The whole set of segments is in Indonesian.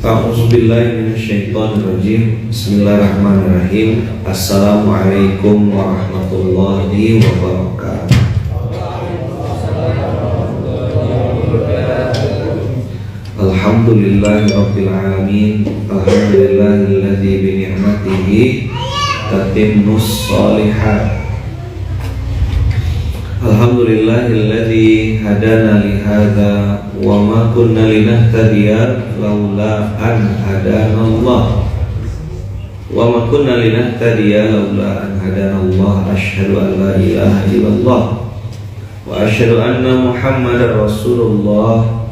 A'udzubillahi minasyaitonirrajim. Bismillahirrahmanirrahim. Assalamualaikum warahmatullahi wabarakatuh. Alhamdulillahirabbil alamin. Alhamdulillahilladzi bi ni'matihi tatimmus shalihat. Alhamdulillahilladzi hadana li hadza wa ma kunna linahtadiya laula an hadanallah wa ma kunna linahtadiya laula an hadanallah. Asyhadu an la ilaha illallah wa asyhadu anna Muhammadar Rasulullah.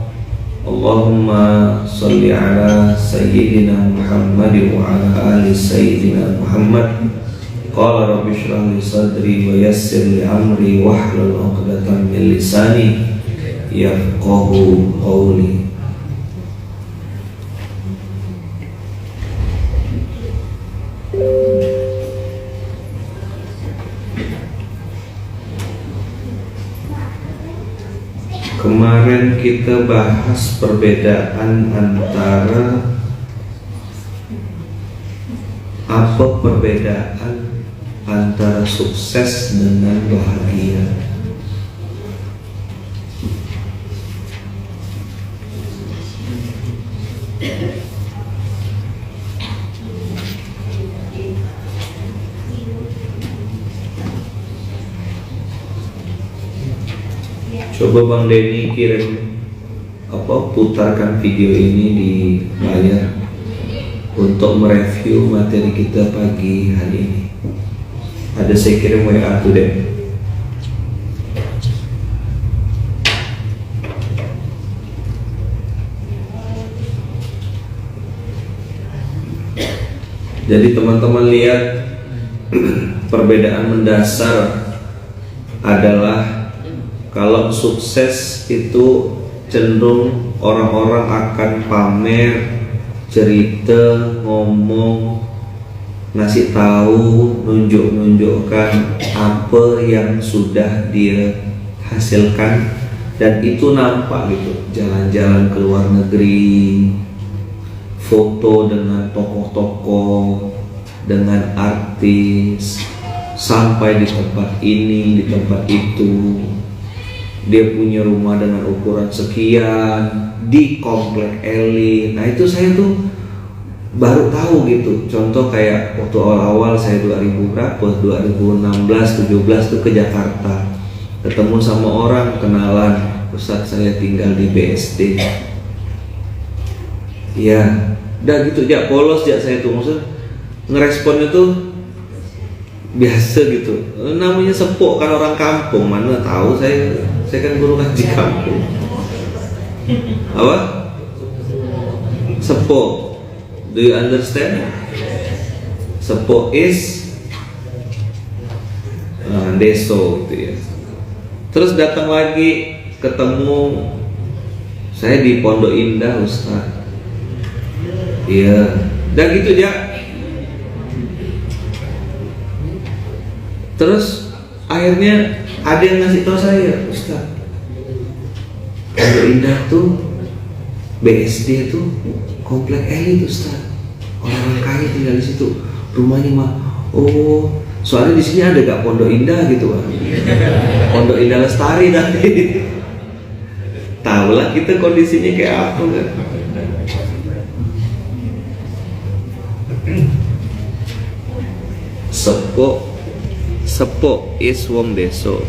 Allahumma shalli ala sayyidina Muhammad wa ala ali sayyidina Muhammad. Qala rabbi shrah li sadri wa yassir li amri wahlul 'uqdatam min lisani yafqahu qawli. Kemarin kita bahas perbedaan antara antara sukses dengan bahagia. Coba Bang Denny putarkan video ini di layar untuk mereview materi kita pagi hari ini. Ada saya kirim WA tuh deh. Jadi teman-teman lihat perbedaan mendasar adalah kalau sukses itu cenderung orang-orang akan pamer, cerita, ngomong, ngasih tahu, nunjukkan apa yang sudah dia hasilkan, dan itu nampak gitu. Jalan-jalan ke luar negeri, foto dengan tokoh-tokoh, dengan artis, sampai di tempat ini, di tempat itu. Dia punya rumah dengan ukuran sekian di komplek elit. Nah itu saya tuh baru tahu gitu. Contoh kayak waktu awal-awal saya 2016, 17 tuh ke Jakarta, ketemu sama orang, kenalan, Ustadz saya tinggal di BSD. Ya, udah gitu aja, polos aja saya tuh, maksudnya ngeresponnya tuh biasa gitu. Namanya sepok kan, orang kampung, mana tahu saya kan guru ngaji kampung. Apa? Sepok. Do you understand? Sepok is deso gitu ya. Terus datang lagi, ketemu saya di Pondok Indah, Ustaz. Iya, dan gitu aja. Terus akhirnya ada yang ngasih tahu saya, Ustaz, Pondok Indah tuh BSD tuh komplek elit, Ustaz. Orang kaya tinggal di situ. Rumahnya mah, oh, soalnya di sini ada gak Pondok Indah gitu kan? Pondok Indah Lestari nanti. Tahu lah kita kondisinya kayak apa kan? Sepok is wong deso.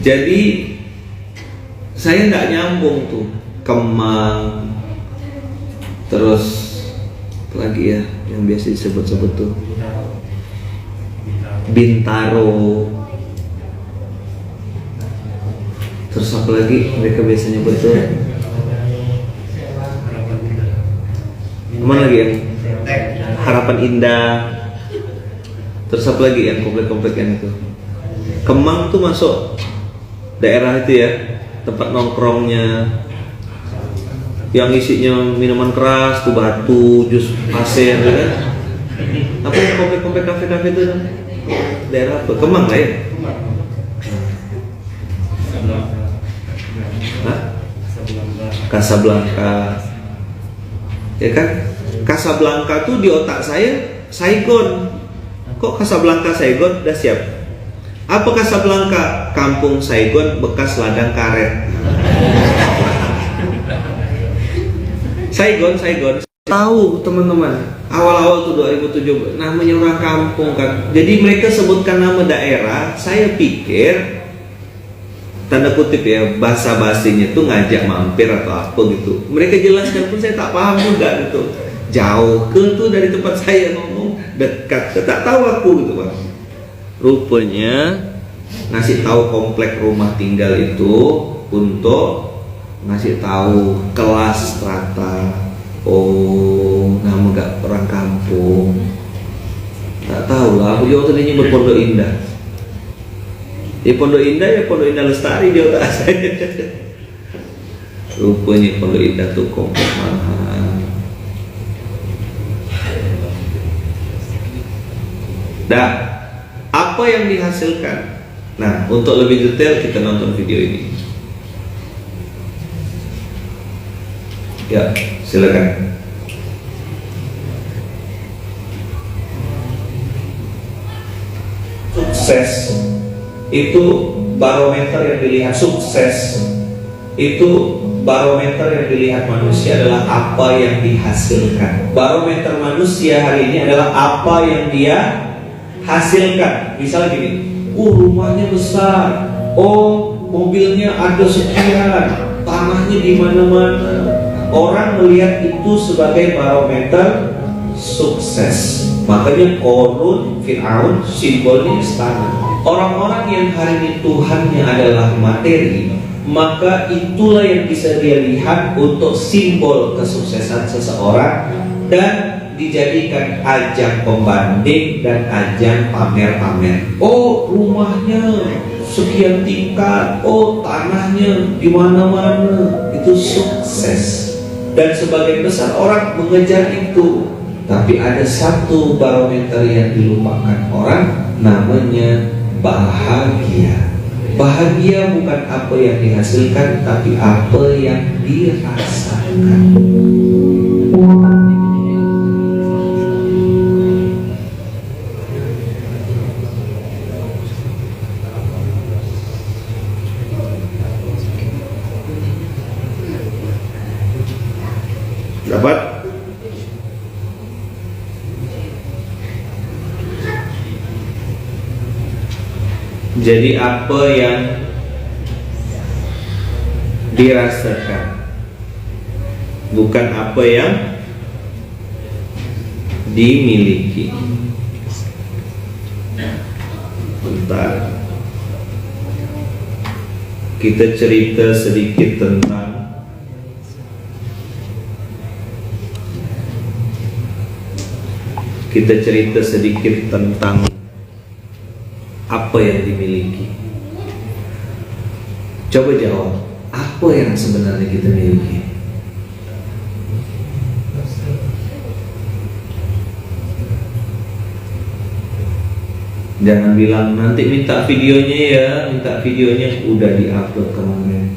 Jadi saya nggak nyambung tuh. Kemang, terus lagi ya yang biasa disebut-sebut tuh Bintaro, terus apa lagi mereka biasanya betul. Kemana lagi yang Harapan Indah, terus apa lagi yang komplek-komplek yang itu. Kemang tuh masuk daerah itu ya, tempat nongkrongnya yang isinya minuman keras tuh, batu, jus pasir gitu kan. Apa yang komplek-komplek kafe-kafe itu daerah apa? Kemang lah ya? Casablanca. ya kan? Casablanca tuh di otak saya Saigon. Kok Casablanca Saigon? Udah siap. Apa Casablanca? Kampung Saigon bekas ladang karet. Saigon. Tahu teman-teman, awal-awal tuh 2007 namanya orang kampung kan. Jadi mereka sebutkan nama daerah, saya pikir tanda kutip ya, basa-basinya tuh ngajak mampir atau apa gitu. Mereka jelaskan pun saya tak paham juga gitu. Jauh ke tuh dari tempat saya ngomong, dekat, tak tahu aku gitu Pak. Rupanya ngasih tahu komplek rumah tinggal itu untuk ngasih tahu kelas strata. Oh, nama gak orang kampung. Tak tahu lah, aku juga tadinya berpondok indah. Ya Pondok Indah Lestari di otak saya. Rupanya Pondok Indah tuh komplek mahal. Dah, apa yang dihasilkan? Nah, untuk lebih detail kita nonton video ini. Ya, silakan. Sukses itu barometer yang dilihat. Sukses itu barometer yang dilihat manusia adalah apa yang dihasilkan. Barometer manusia hari ini adalah apa yang dia hasilkan. Misalnya gini, rumahnya besar, mobilnya ada sekian, tanahnya di mana-mana. Orang melihat itu sebagai barometer sukses. Makanya Korun, Fir'aun simbolnya istana. Orang-orang yang hari ini Tuhannya adalah materi, maka itulah yang bisa dia lihat untuk simbol kesuksesan seseorang dan dijadikan ajang pembanding dan ajang pamer-pamer. Oh, rumahnya sekian tingkat, oh tanahnya di mana-mana, itu sukses. Dan sebagian besar orang mengejar itu, tapi ada satu barometer yang dilupakan orang, namanya bahagia. Bahagia bukan apa yang dihasilkan, tapi apa yang dirasakan. Dapat? Jadi apa yang dirasakan, bukan apa yang dimiliki. Bentar, kita cerita sedikit tentang apa yang dimiliki. Coba jawab, apa yang sebenarnya kita miliki? Jangan bilang nanti minta videonya ya, udah diupload kemarin.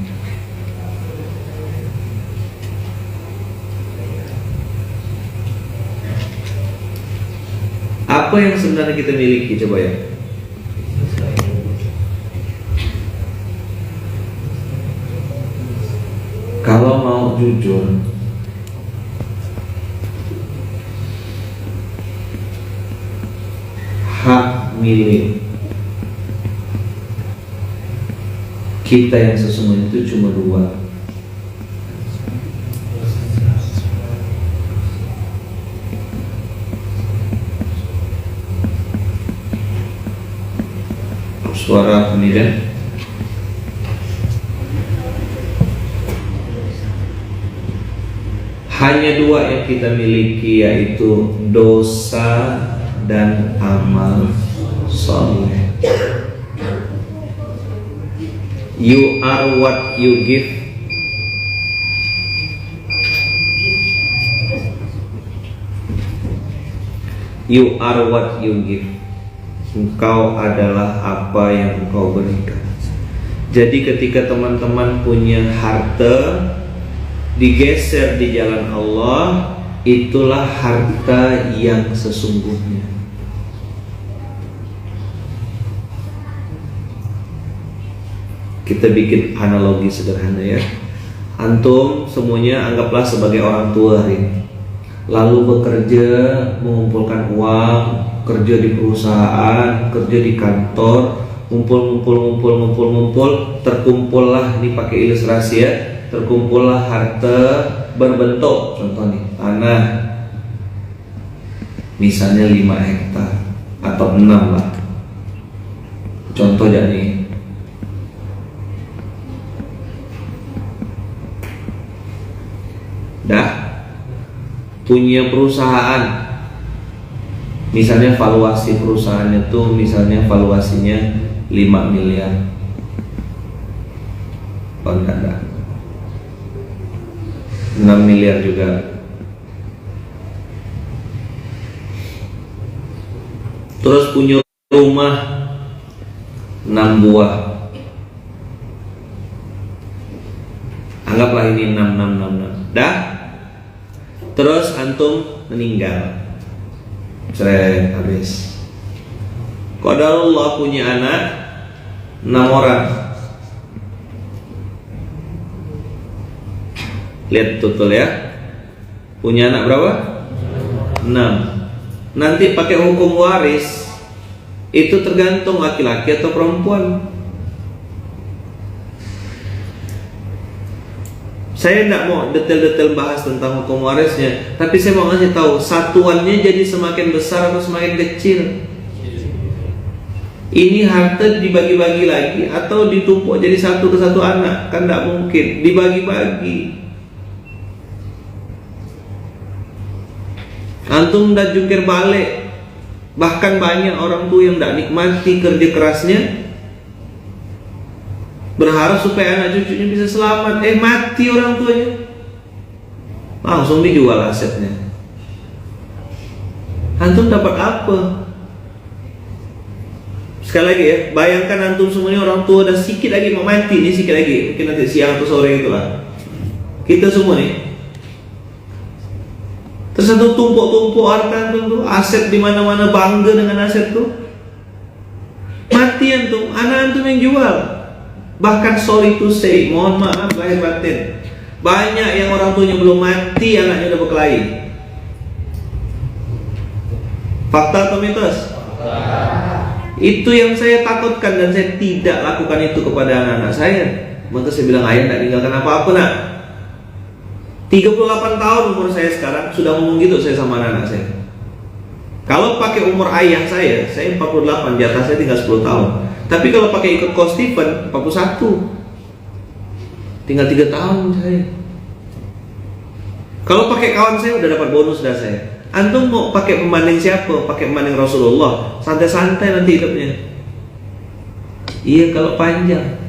Apa yang sebenarnya kita miliki, coba ya. Kalau mau jujur, hak milik kita yang sesungguhnya itu cuma dua. Suara pendidikan. Hanya dua yang kita miliki, yaitu dosa dan amal soleh. You are what you give. You are what you give. Engkau adalah apa yang engkau berikan. Jadi ketika teman-teman punya harta, digeser di jalan Allah, itulah harta yang sesungguhnya. Kita bikin analogi sederhana ya. Antum semuanya anggaplah sebagai orang tua ini. Lalu bekerja mengumpulkan uang, kerja di perusahaan, kerja di kantor, ngumpul, terkumpullah, ini pakai ilustrasi ya, terkumpullah harta berbentuk, contoh nih, tanah misalnya 5 hektar atau 6 lah, contoh jadi dah punya perusahaan, misalnya valuasi perusahaannya tuh misalnya valuasinya 5 miliar. Oh enggak, 6 miliar juga. Terus punya rumah 6 buah. Anggaplah ini 6. Dah. Terus antum meninggal. Seret habis. Qadarullah punya anak 6 orang. Lihat tutul ya. Punya anak berapa? 6. Nanti pakai hukum waris itu tergantung laki-laki atau perempuan. Saya tidak mau detail-detail bahas tentang hukum warisnya, tapi saya mau ngasih tahu satuannya jadi semakin besar atau semakin kecil. Ini harta dibagi-bagi lagi atau ditumpuk jadi satu ke satu anak? Kan tidak mungkin, dibagi-bagi. Antum dah jungkir balik. Bahkan banyak orang tua yang tidak nikmati kerja kerasnya, berharap supaya anak cucunya bisa selamat. Mati orang tuanya, langsung dijual asetnya. Antum dapat apa? Sekali lagi ya, bayangkan antum semuanya orang tua dan sedikit lagi mau mati, ini sedikit lagi, mungkin nanti siang atau sore itulah. Kita semua nih, terus antum tumpuk-tumpuk harta antum tuh, aset di mana-mana, bangga dengan aset tuh. Mati antum, anak antum yang jual. Bahkan sorry to say, mohon maaf lahir batin, banyak yang orang tuanya belum mati, anaknya udah berkelahi. Fakta atau mitos? Itu yang saya takutkan dan saya tidak lakukan itu kepada anak-anak saya. Maka saya bilang, ayah tidak tinggalkan apa-apa nak. 38 tahun umur saya sekarang, sudah ngomong gitu saya sama anak-anak saya. Kalau pakai umur ayah saya 48, di atas saya tinggal 10 tahun. Tapi kalau pakai ikut coach Stephen 41, tinggal 3 tahun saya. Kalau pakai kawan saya udah dapat bonus dah saya. Antum mau pakai pembanding siapa? Pakai pembanding Rasulullah, santai-santai nanti hidupnya. Iya kalau panjang.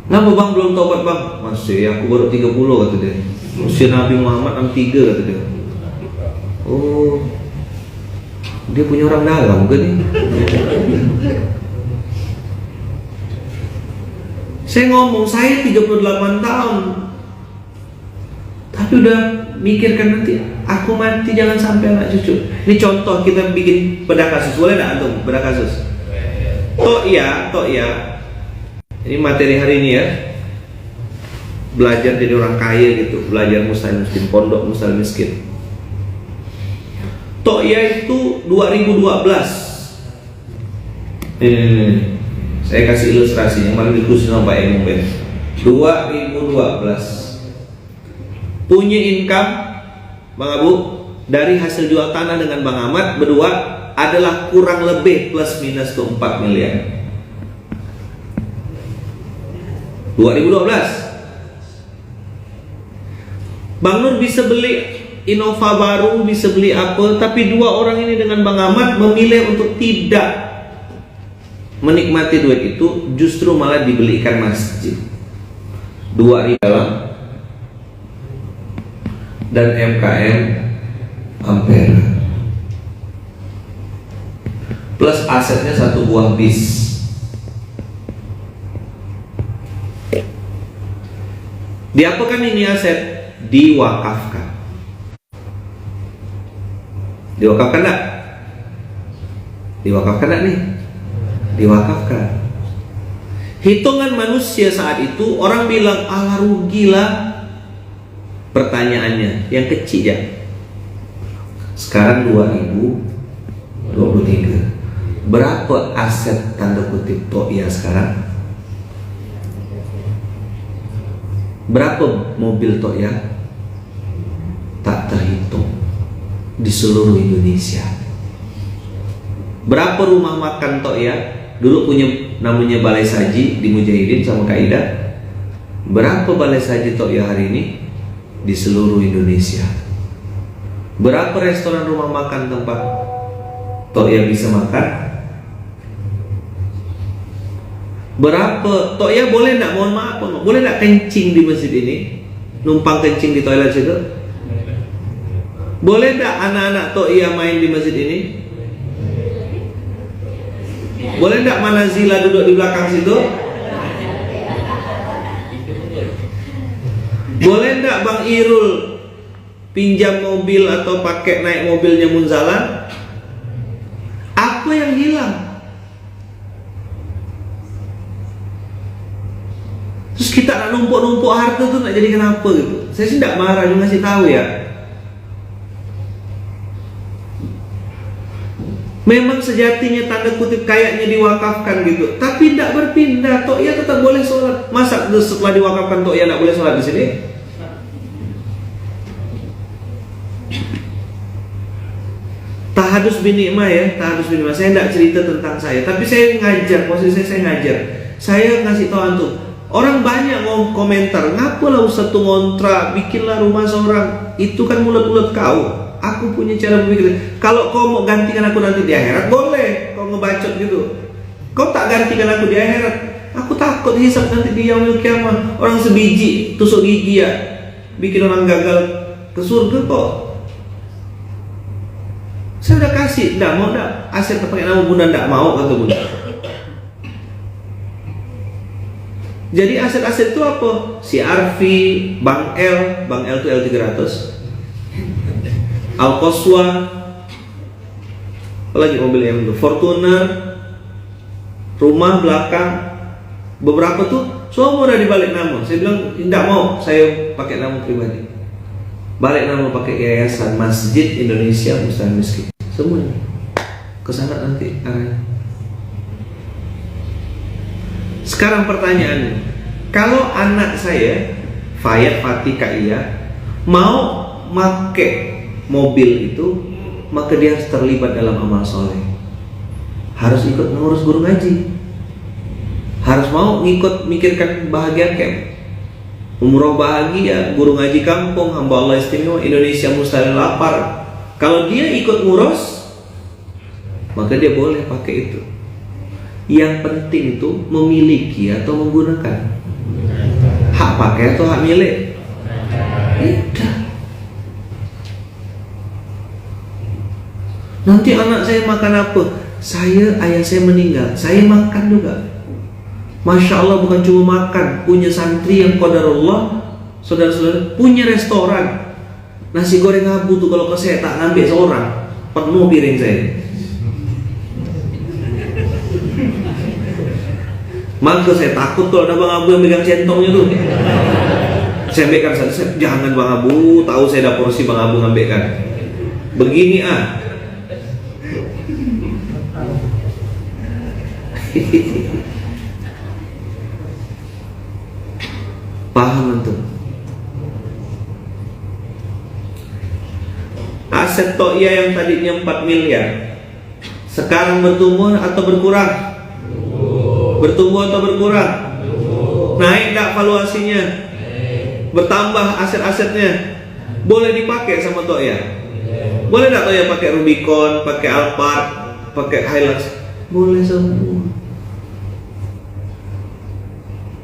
Kenapa bang belum tobat bang? Masih, aku baru 30 kata dia. Usia Nabi Muhammad 63 kata dia. Oh, dia punya orang dalam kan nih? Saya ngomong, saya 38 tahun, tapi udah mikirkan nanti aku mati jangan sampai anak cucu. Ini contoh kita bikin bedah kasus, boleh nggak antum bedah kasus? Toh iya. Ini materi hari ini ya. Belajar jadi orang kaya gitu, belajar mustahil miskin, pondok mustahil miskin. To'ya itu 2012. Saya kasih ilustrasi yang paling diskusi sama Pak Emong Ben. 2012 punya income Bang Abu dari hasil jual tanah dengan Bang Ahmad berdua adalah kurang lebih plus minus tuh 4 miliar. 2012 Bang Nur bisa beli Innova baru, bisa beli apa, tapi dua orang ini dengan Bang Ahmad memilih untuk tidak menikmati duit itu, justru malah dibelikan masjid 2 dalam dan MKM Ampera plus asetnya 1 buah bis. Diapakan ini aset? Diwakafkan. Diwakafkan enggak? Diwakafkan enggak nih? Diwakafkan. Hitungan manusia saat itu orang bilang ala rugilah. Pertanyaannya yang kecil ya. Sekarang 2023. Berapa aset tanda kutip Toya sekarang? Berapa mobil Toya? Tak terhitung di seluruh Indonesia. Berapa rumah makan Toya? Dulu punya namanya Balai Saji di Mujahidin sama Kaidah. Berapa Balai Saji Toya hari ini di seluruh Indonesia? Berapa restoran rumah makan tempat Toya bisa makan? Berapa Toya boleh enggak, mohon maaf, boleh enggak kencing di masjid ini? Numpang kencing di toilet situ? Boleh enggak anak-anak Toya main di masjid ini? Boleh enggak Manazila duduk di belakang situ? Boleh enggak Bang Irul pinjam mobil atau pakai naik mobilnya Munzalan? Apa yang hilang? Terus kita nak numpuk-numpuk harta tuh nak jadi kenapa gitu? Saya sih tidak marah, cuma ngasih tahu ya. Memang sejatinya tanda kutip kayaknya diwakafkan gitu, tapi tidak berpindah. Toya tetap boleh sholat. Masa setelah diwakafkan Toya tidak boleh sholat di sini? Tahadus bin Ni'mah ya, tahadus bin Ni'mah. Saya tidak cerita tentang saya, tapi saya ngajar, posisi saya ngajar. Saya ngasih tahu antum. Orang banyak komentar, ngapalah Ustaz tuh ngontrak, bikinlah rumah seorang. Itu kan mulut-mulut kau. Aku punya cara berpikir. Kalau kau mau gantikan aku nanti di akhirat, boleh. Kau ngebacot gitu. Kau tak gantikan aku di akhirat. Aku takut hisab nanti di yaumil kiamah. Orang sebiji tusuk gigi ya, bikin orang gagal ke surga kok. Saya udah kasih, enggak mau enggak. Aset pakai nama bunda enggak mau kata bunda. Jadi aset-aset itu apa? Si Arfi, Bang L itu L300, Al-Qaswa, apalagi mobil yang itu, Fortuner, rumah belakang, beberapa tuh semua udah dibalik nama. Saya bilang tidak mau, saya pakai nama pribadi. Balik nama pakai Yayasan Masjid Indonesia Muslim Miskin. Semuanya kesana nanti arahnya. Sekarang pertanyaannya, kalau anak saya Fayat Fatih Kaia mau make mobil itu, maka dia harus terlibat dalam amal soleh, harus ikut ngurus guru ngaji, harus mau ngikut mikirkan bahagia camp, umroh bahagia, guru ngaji kampung, hamba Allah istimewa, Indonesia mustahil lapar. Kalau dia ikut ngurus, maka dia boleh pakai itu. Yang penting itu memiliki atau menggunakan. Hak pakai atau hak milik? Tidak. Nanti anak saya makan apa? Ayah saya meninggal, saya makan juga. Masya Allah, bukan cuma makan, punya santri yang qadarullah, saudara-saudara, punya restoran. Nasi goreng abu tuh kalau ke saya tak ngambil seorang, penuh piring saya. Maka saya takut kalau ada Bang Abu yang megang centongnya tuh. Saya ambilkan satu, jangan Bang Abu, tahu saya ada porsi Bang Abu ngambilkan. Begini Paham tuh. Aset Toya yang tadinya 4 miliar sekarang bertumbuh atau berkurang? Bertumbuh atau berkurang? Naik enggak valuasinya? Bertambah aset-asetnya? Boleh dipakai sama Toya? Boleh enggak Toya pakai Rubicon, pakai Alphard, pakai Hilux? Boleh semua.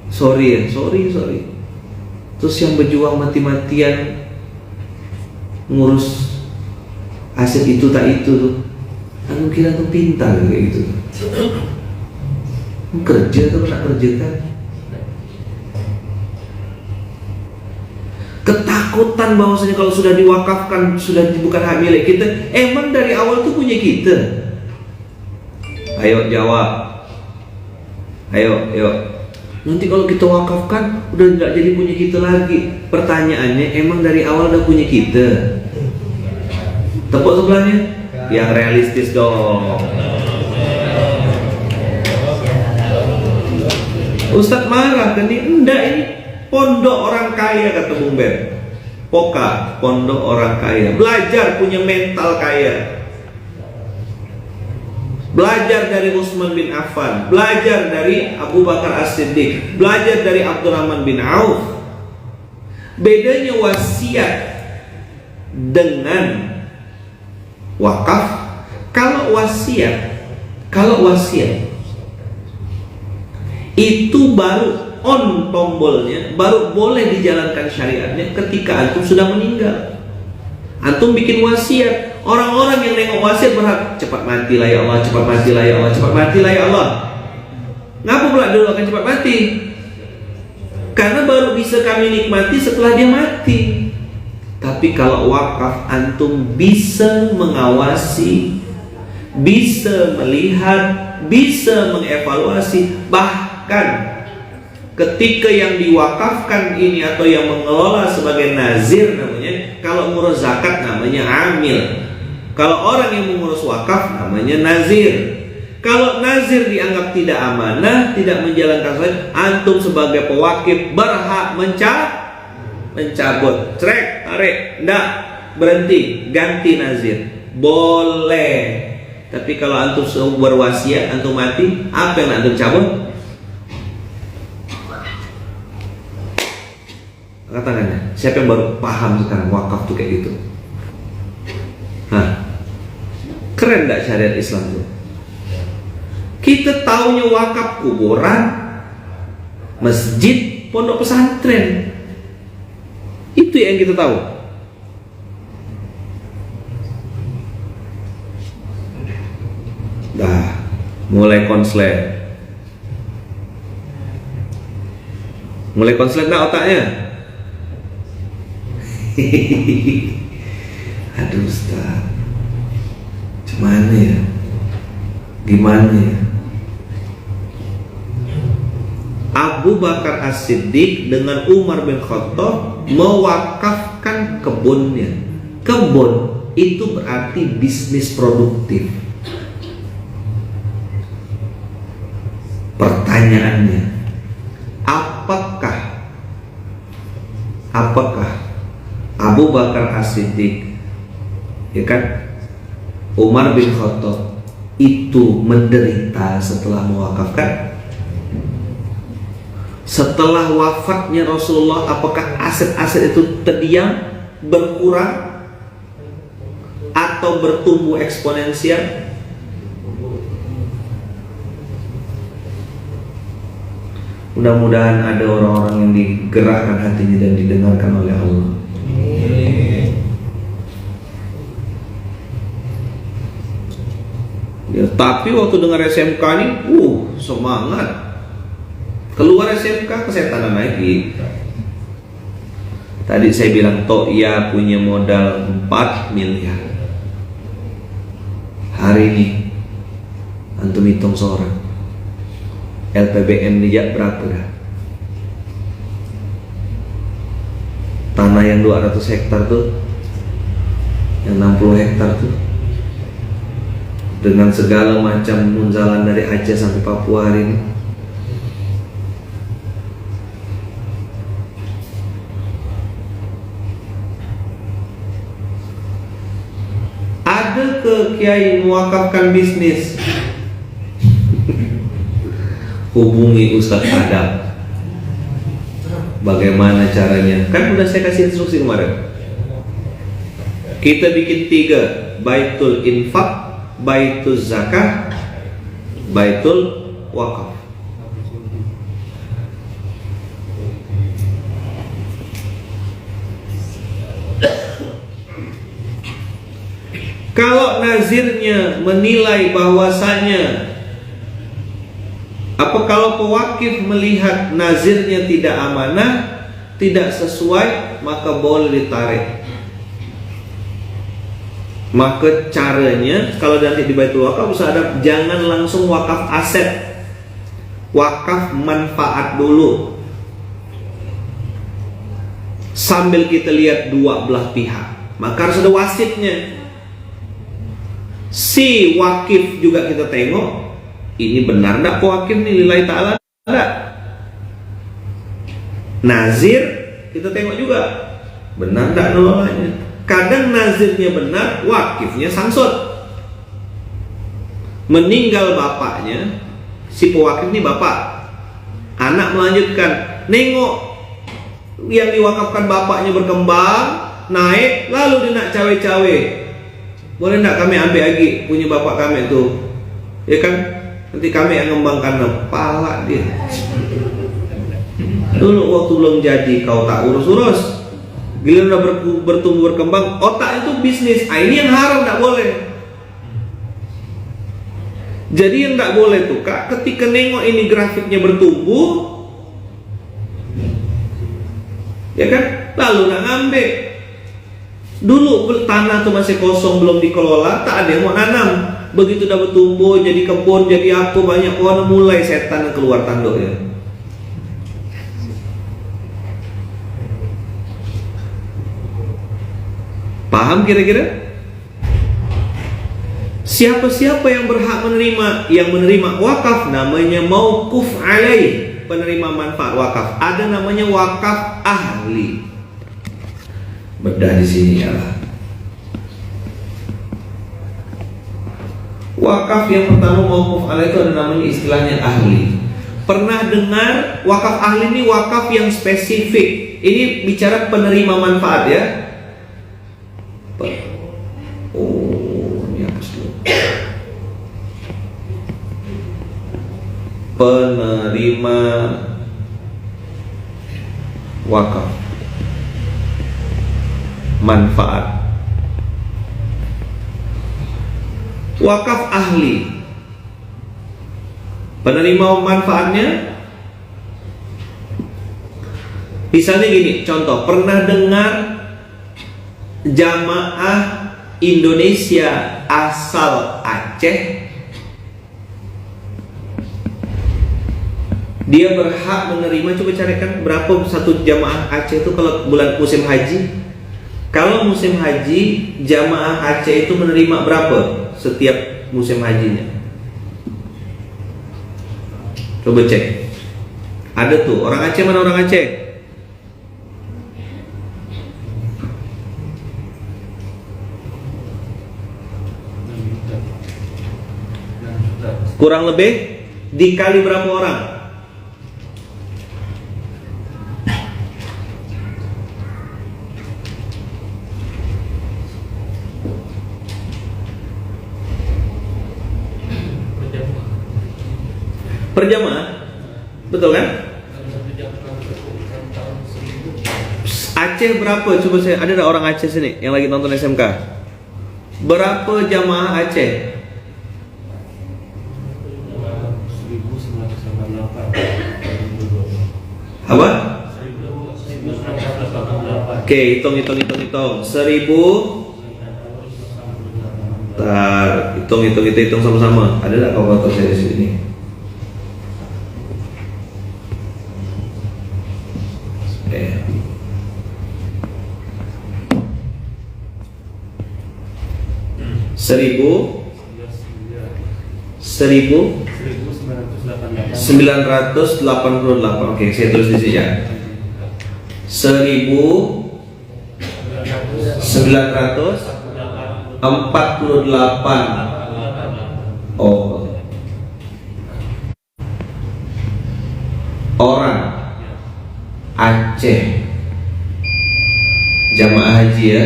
Sorry. Terus yang berjuang mati-matian ngurus aset itu tak itu tuh, aku kira tuh pintar kayak gitu. Kerja tuh nak kerja kan. Ketakutan bahwasanya kalau sudah diwakafkan sudah bukan hak milik kita. Emang dari awal tuh punya kita? Ayo jawab. Ayo. Nanti kalau kita wakafkan udah nggak jadi punya kita lagi. Pertanyaannya, emang dari awal udah punya kita? Tepuk sebelahnya. Yang realistis dong. Ustadz marah kan? Enggak, ini pondok orang kaya, kata Bung Ben. Poka, pondok orang kaya. Belajar punya mental kaya. Belajar dari Utsman bin Affan, belajar dari Abu Bakar As-Siddiq, belajar dari Abdurrahman bin Auf. Bedanya wasiat dengan wakaf. Kalau wasiat itu baru on tombolnya, baru boleh dijalankan syariatnya ketika antum sudah meninggal. Antum bikin wasiat, orang-orang yang nengok wasiat berharap cepat matilah ya Allah, cepat matilah ya Allah, cepat matilah ya Allah. Ngapa pula dulu akan cepat mati? Karena baru bisa kami nikmati setelah dia mati. Tapi kalau wakaf, antum bisa mengawasi, bisa melihat, bisa mengevaluasi. Bahkan ketika yang diwakafkan ini atau yang mengelola sebagai nazir namanya, kalau ngurus zakat namanya amil. Kalau orang yang mengurus wakaf namanya nazir. Kalau nazir dianggap tidak amanah, tidak menjalankan zakat, antum sebagai pewakif berhak mencabut, trek, tarik, enggak, berhenti, ganti nazir. Boleh. Tapi kalau antum berwasiat, antum mati, apa yang antum cabut? Katakannya, siapa yang baru paham sekarang wakaf tuh kayak gitu? Hah? Keren gak syariat Islam tuh? Kita taunya wakaf kuburan, masjid, pondok pesantren. Itu yang kita tahu. Dah, mulai konslet. Mulai konslet gak otaknya? Aduh Ustaz, gimana ya? Abu Bakar As-Siddiq dengan Umar bin Khattab mewakafkan kebunnya. Kebun itu berarti bisnis produktif. Pertanyaannya, apakah Abu Bakar As-Siddiq, ya kan, Umar bin Khattab itu menderita setelah mewakafkan? Setelah wafatnya Rasulullah, apakah aset-aset itu terdiam, berkurang, atau bertumbuh eksponensial? Mudah-mudahan ada orang-orang yang digerakkan hatinya dan didengarkan oleh Allah. Ya, tapi waktu dengar SMK ini, semangat. Keluar SMK, kesetanan lagi. Tadi saya bilang To'ya punya modal 4 miliar. Hari ini antum hitung seorang, LPBN dia berapa dah? Tanah yang 200 hektar tuh, yang 60 hektar tuh, dengan segala macam munzalan dari Aceh sampai Papua hari ini. Ada ke kiai mewakafkan bisnis? Hubungi Ustadz Adam. Bagaimana caranya? Kan udah saya kasih instruksi kemarin. Kita bikin 3: baitul infak, baitul zakat, baitul wakaf. Kalau nazirnya menilai bahwasanya, kalau pewakif melihat nazirnya tidak amanah, tidak sesuai, maka boleh ditarik. Maka caranya kalau nanti di Baitul Wakaf Ustaz, jangan langsung wakaf aset, wakaf manfaat dulu, sambil kita lihat dua belah pihak. Maka harus ada wasitnya. Si wakif juga kita tengok, ini benar enggak wakif nih lillahi ta'ala enggak. Nazir kita tengok juga, benar enggak nololanya. Kadang nazirnya benar, wakifnya sangsut. Meninggal bapaknya, si pewakif ini bapak, anak melanjutkan, nengok yang diwakafkan bapaknya berkembang, naik, lalu dia nak cawe-cawe, boleh nak kami ambil lagi punya bapak kami itu, ya kan? Nanti kami yang ngembangkan kepala dia. Dulu waktu belum jadi kau tak urus-urus, gila udah bertumbuh berkembang, otak itu bisnis. Ini yang haram, tak boleh. Jadi yang tak boleh tuh Kak, ketika nengok ini grafiknya bertumbuh, ya kan, lalu nak ngambil. Dulu tanah tuh masih kosong, belum dikelola, tak ada yang mau nanam. Begitu udah bertumbuh, jadi kebun, jadi apa, banyak pohon, mulai setan yang keluar tanduknya. Paham kira-kira? Siapa-siapa yang berhak menerima, yang menerima wakaf namanya mauquf alaih, penerima manfaat wakaf. Ada namanya wakaf ahli. Bedah di sini ya. Wakaf yang pertama mauquf alaih itu ada namanya istilahnya ahli. Pernah dengar wakaf ahli ini wakaf yang spesifik. Ini bicara penerima manfaat ya. Penerima wakaf manfaat, wakaf ahli. Penerima manfaatnya misalnya gini, contoh, pernah dengar jamaah Indonesia asal Aceh, dia berhak menerima, coba carikan berapa satu jamaah Aceh itu kalau bulan musim haji. Kalau musim haji, jamaah Aceh itu menerima berapa setiap musim hajinya? Coba cek. Ada tuh, orang Aceh, mana orang Aceh? Kurang lebih dikali berapa orang? Per jamaah, betul kan? Aceh berapa? Coba saya, ada orang Aceh sini yang lagi nonton SMK. Berapa jamaah Aceh? Apa? Oke, hitung. 1000. Hitung sama-sama. Ada nggak kalkulator saya di sini? Seribu 1988. Oke, saya tulis di sini ya. 1948 orang Aceh jamaah haji ya,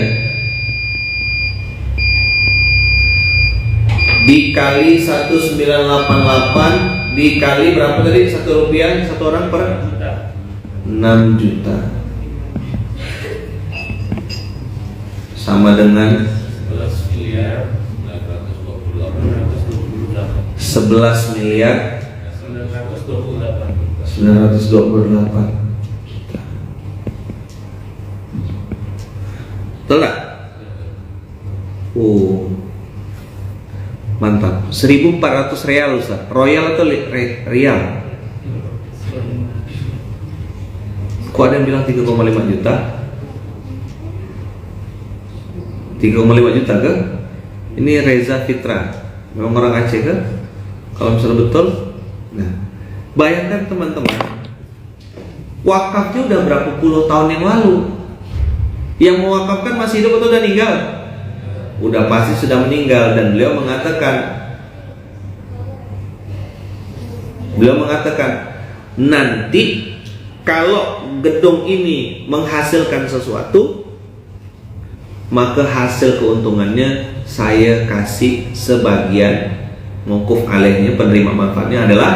dikali 1988 dikali berapa tadi? Rp1 satu orang per 6 juta sama dengan 11 miliar 928. Betul tak? Mantap. 1.400 real Ustaz. Royal atau real? Kok ada yang bilang 3,5 juta? 3,5 juta ke? Ini Reza Fitra, memang orang Aceh ke? Kalau misalnya betul, nah, bayangkan teman-teman, wakafnya udah berapa puluh tahun yang lalu. Yang mewakafkan masih hidup atau udah meninggal? Udah pasti sudah meninggal. Dan beliau mengatakan nanti kalau gedung ini menghasilkan sesuatu, maka hasil keuntungannya saya kasih sebagian, mauquf alaihnya, penerima manfaatnya adalah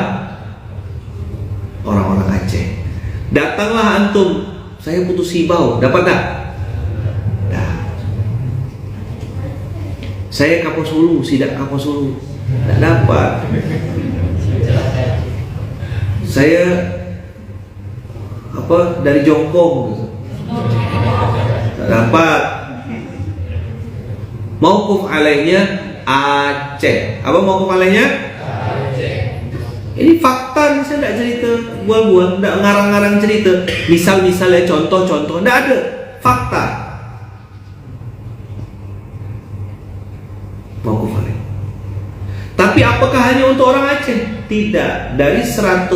orang-orang Aceh. Datanglah antum, saya putus hibau, dapat tak? Nah. Saya Kapos Hulu, sidak Kapos Hulu, tak dapat. Saya dari Jongkong, tak dapat. Mauquf alaihnya Aceh. Apa mauquf alaihnya? Aceh. Ini fakta nih, saya tidak cerita bual-bual, tidak ngarang-ngarang cerita. Misal-misalnya contoh-contoh, tidak ada, fakta. Mauquf alaih. Tapi apakah hanya untuk orang Aceh? Tidak. Dari 100%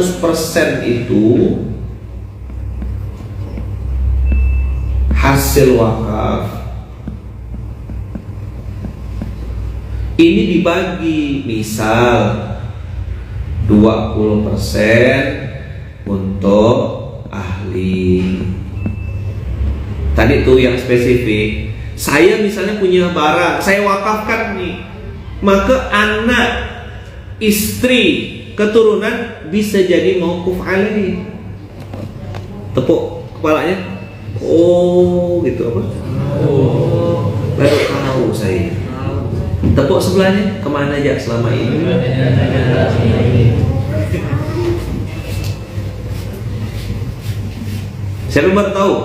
itu hasil wakaf ini dibagi, misal 20% untuk ahli. Tadi tuh yang spesifik. Saya misalnya punya barang, saya wakafkan nih, maka anak, istri, keturunan bisa jadi mauquf alaih. Tepuk kepalanya. Oh, gitu apa? Oh, baru tahu saya. Tepuk sebelahnya, kemana aja selama ini? Siapa baru tahu?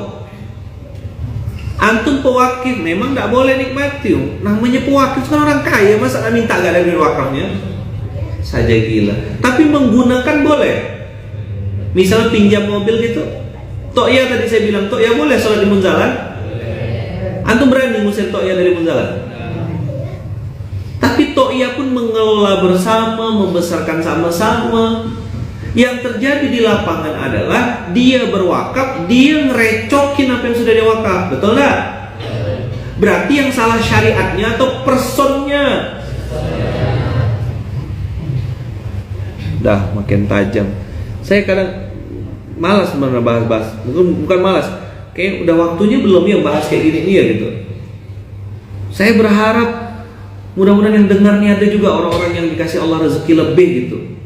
Antum pewakif memang tidak boleh nikmati. Namanya pewakif kan orang kaya, masa nak minta gak ada duit wakafnya? Saja gila. Tapi menggunakan boleh. Misal pinjam mobil gitu. To'ya tadi saya bilang, To'ya boleh sholat di Munzalan? Antum berani ngusir To'ya dari Munzalan? Tapi To'ya pun mengelola bersama, membesarkan sama-sama. Yang terjadi di lapangan adalah dia berwakaf, dia ngerecokin apa yang sudah dia wakaf. Betul tak? Berarti yang salah syariatnya atau personnya? Dah makin tajam. Saya kadang malas sebenarnya bahas-bahas. Bukan malas, kayak udah waktunya belum ya bahas kayak gini ya gitu. Saya berharap mudah-mudahan yang dengar nih ada juga orang-orang yang dikasih Allah rezeki lebih gitu,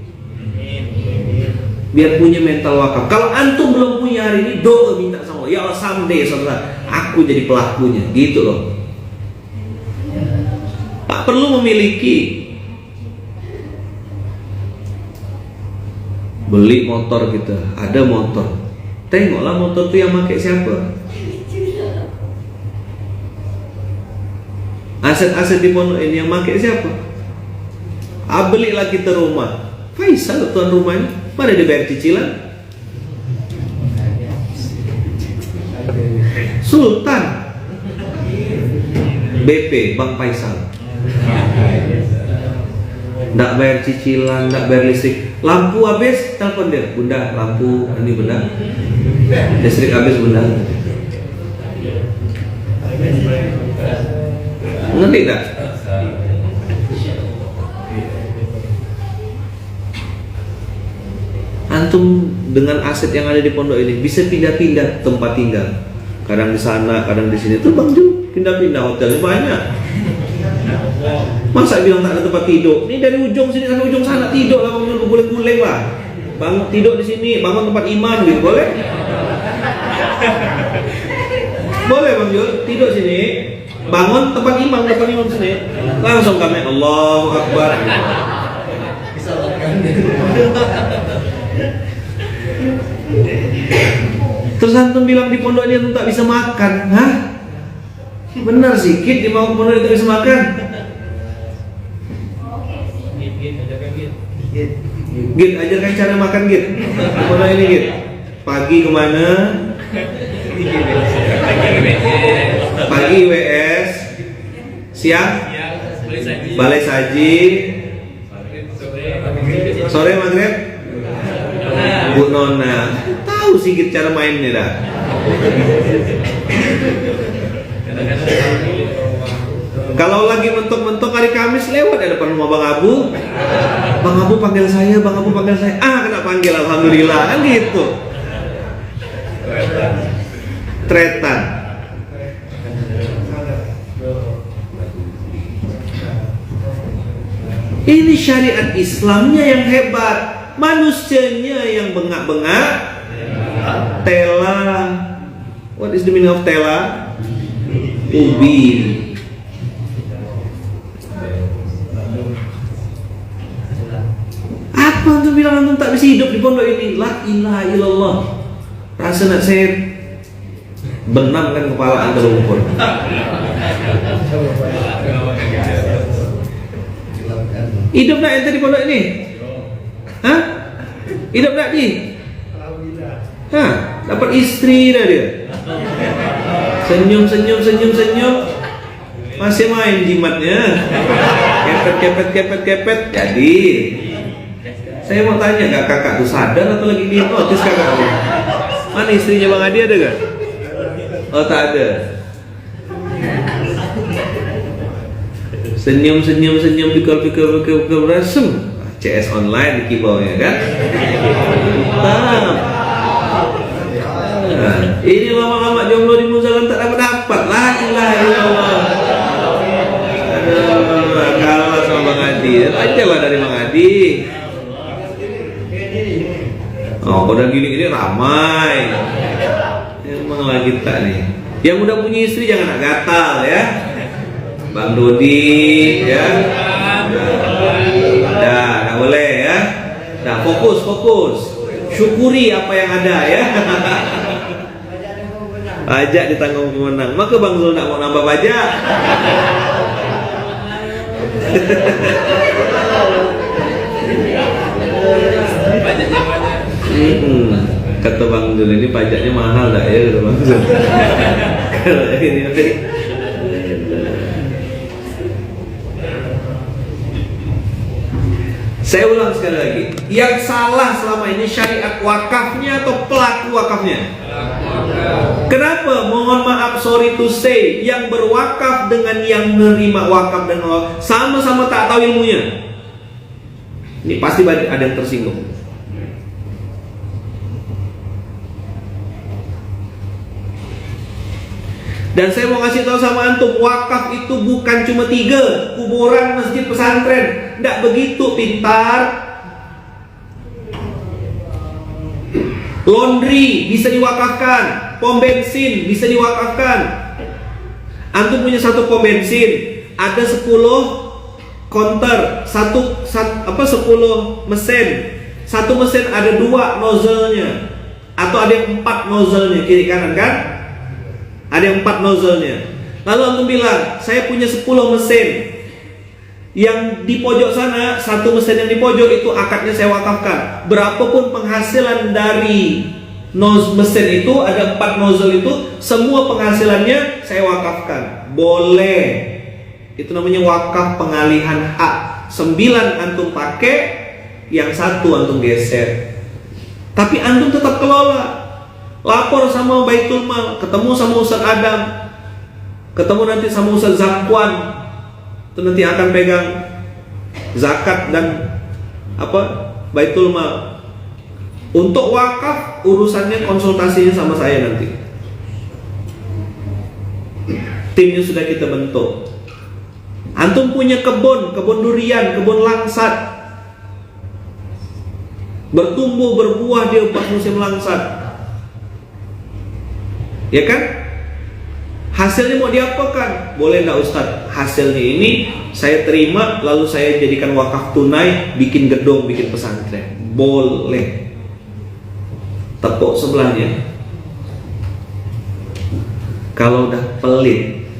biar punya mental wakaf. Kalau antum belum punya hari ini, doa minta sama Allah, ya Allah someday saudara, aku jadi pelakunya, gitu loh. Tak perlu memiliki. Beli motor kita, ada motor, tengoklah motor itu yang pakai siapa. Aset-aset di pondok ini yang pakai siapa? Belilah kita rumah, Faisal tuan rumahnya, mana dia bayar cicilan? Sultan BP Bang Faisal, nggak bayar cicilan, nggak bayar listrik. Lampu habis, telepon dia, bunda lampu ini bunda, listrik habis bunda. Ngerti tak? Antum dengan aset yang ada di pondok ini bisa pindah-pindah tempat tinggal. Kadang di sana, kadang di sini. Tuh Bang Ju, pindah-pindah hotelnya banyak. Masa bilang tak ada tempat tidur? Ini dari ujung sini sampai ujung sana tidur lah Bang Ju, guling-guling lah. Bang tidur di sini, bangun tempat imam gitu, boleh? Boleh Bang Ju, tidur sini. Bangun tempat imam sini. Langsung kami Allahu Akbar. Terus antum bilang di pondok ini antum tak bisa makan, hah? Benar sih, Git di mau penuh itu bisa makan. Git, ajarkan cara makan Git. Kemana ini Git? Pagi kemana? Pagi WS, siang balai saji, sore maghrib Bu Nona. Tahu sih Git cara mainnya dah. Kalau lagi mentok-mentok hari Kamis lewat di depan rumah Bang Abu. Bang Abu panggil saya, Bang Abu panggil saya. Kena panggil, alhamdulillah kan gitu. Tretan. Ini syariat Islamnya yang hebat, manusianya yang bengak-bengak. Tela. What is the meaning of tela? Ubi. Apa antum bilang antum tak bisa hidup di pondok ini? La ilaha illallah. Rasa nak saya benamkan kepala anda lumpur. Hidup nak ente di pondok ini? Hah? Hidup nak di? Hah? Dapat istri dah dia. Senyum. Masih main jimatnya. Kepet. Jadi saya mau tanya, gak kakak tuh sadar atau lagi dihipnotis kakak? Mana istrinya Bang Adi ada gak? Oh tak ada. Senyum pikir resem. CS online di kibaunya kan? Ini lama-lama jomblo di Muzalan tak dapat. La ilaha illallah. Kalah sama Bang Adi. Aja lah dari Bang Adi. Oh, udah gini-gini ramai. Emang lagi tak nih. Yang udah punya istri jangan gatal ya. Bang Dodi ya. Nah, boleh ya. Nah, fokus. Syukuri apa yang ada ya. Pajak ditanggung pemenang. Maka Bang Zul nak mau nambah pajak. Kata Bang Zul ini pajaknya mahal tak ya, kata Bang Zul. Kalau ini saya ulang sekali lagi, yang salah selama ini syariat wakafnya atau pelaku wakafnya? Kenapa? Mohon maaf, sorry to say, yang berwakaf dengan yang menerima wakaf dan wakaf sama-sama tak tahu ilmunya. Ini pasti ada yang tersinggung. Dan saya mau kasih tahu sama antum, wakaf itu bukan cuma 3, kuburan, masjid, pesantren. Tidak begitu pintar. Laundry bisa diwakafkan, pom bensin bisa diwakafkan. Antum punya 1 pom bensin, ada 10 counter, 10 mesin. 1 mesin ada 2 nozzle-nya, atau ada yang 4 nozzle-nya, kiri kanan kan? Ada yang 4 nozzle-nya. Lalu antum bilang, saya punya 10 mesin. Yang di pojok sana, 1 mesin yang di pojok itu akadnya saya wakafkan. Berapapun penghasilan dari mesin itu, ada 4 nozzle itu, semua penghasilannya saya wakafkan. Boleh. Itu namanya wakaf pengalihan hak. 9 antum pakai, yang 1 antum geser. Tapi antum tetap kelola. Lapor sama Baitul Mal, ketemu sama Ustaz Adam, ketemu nanti sama Ustaz Zakwan, itu nanti akan pegang zakat dan Baitul Mal. Untuk wakaf urusannya konsultasinya sama saya nanti. Timnya sudah kita bentuk. Antum punya kebun durian, kebun langsat, bertumbuh berbuah dia pas musim langsat. Ya kan? Hasilnya mau diapakan? Boleh enggak Ustaz? Hasilnya ini saya terima, lalu saya jadikan wakaf tunai, bikin gedung, bikin pesantren. Boleh. Tepuk sebelahnya. Kalau udah pelit,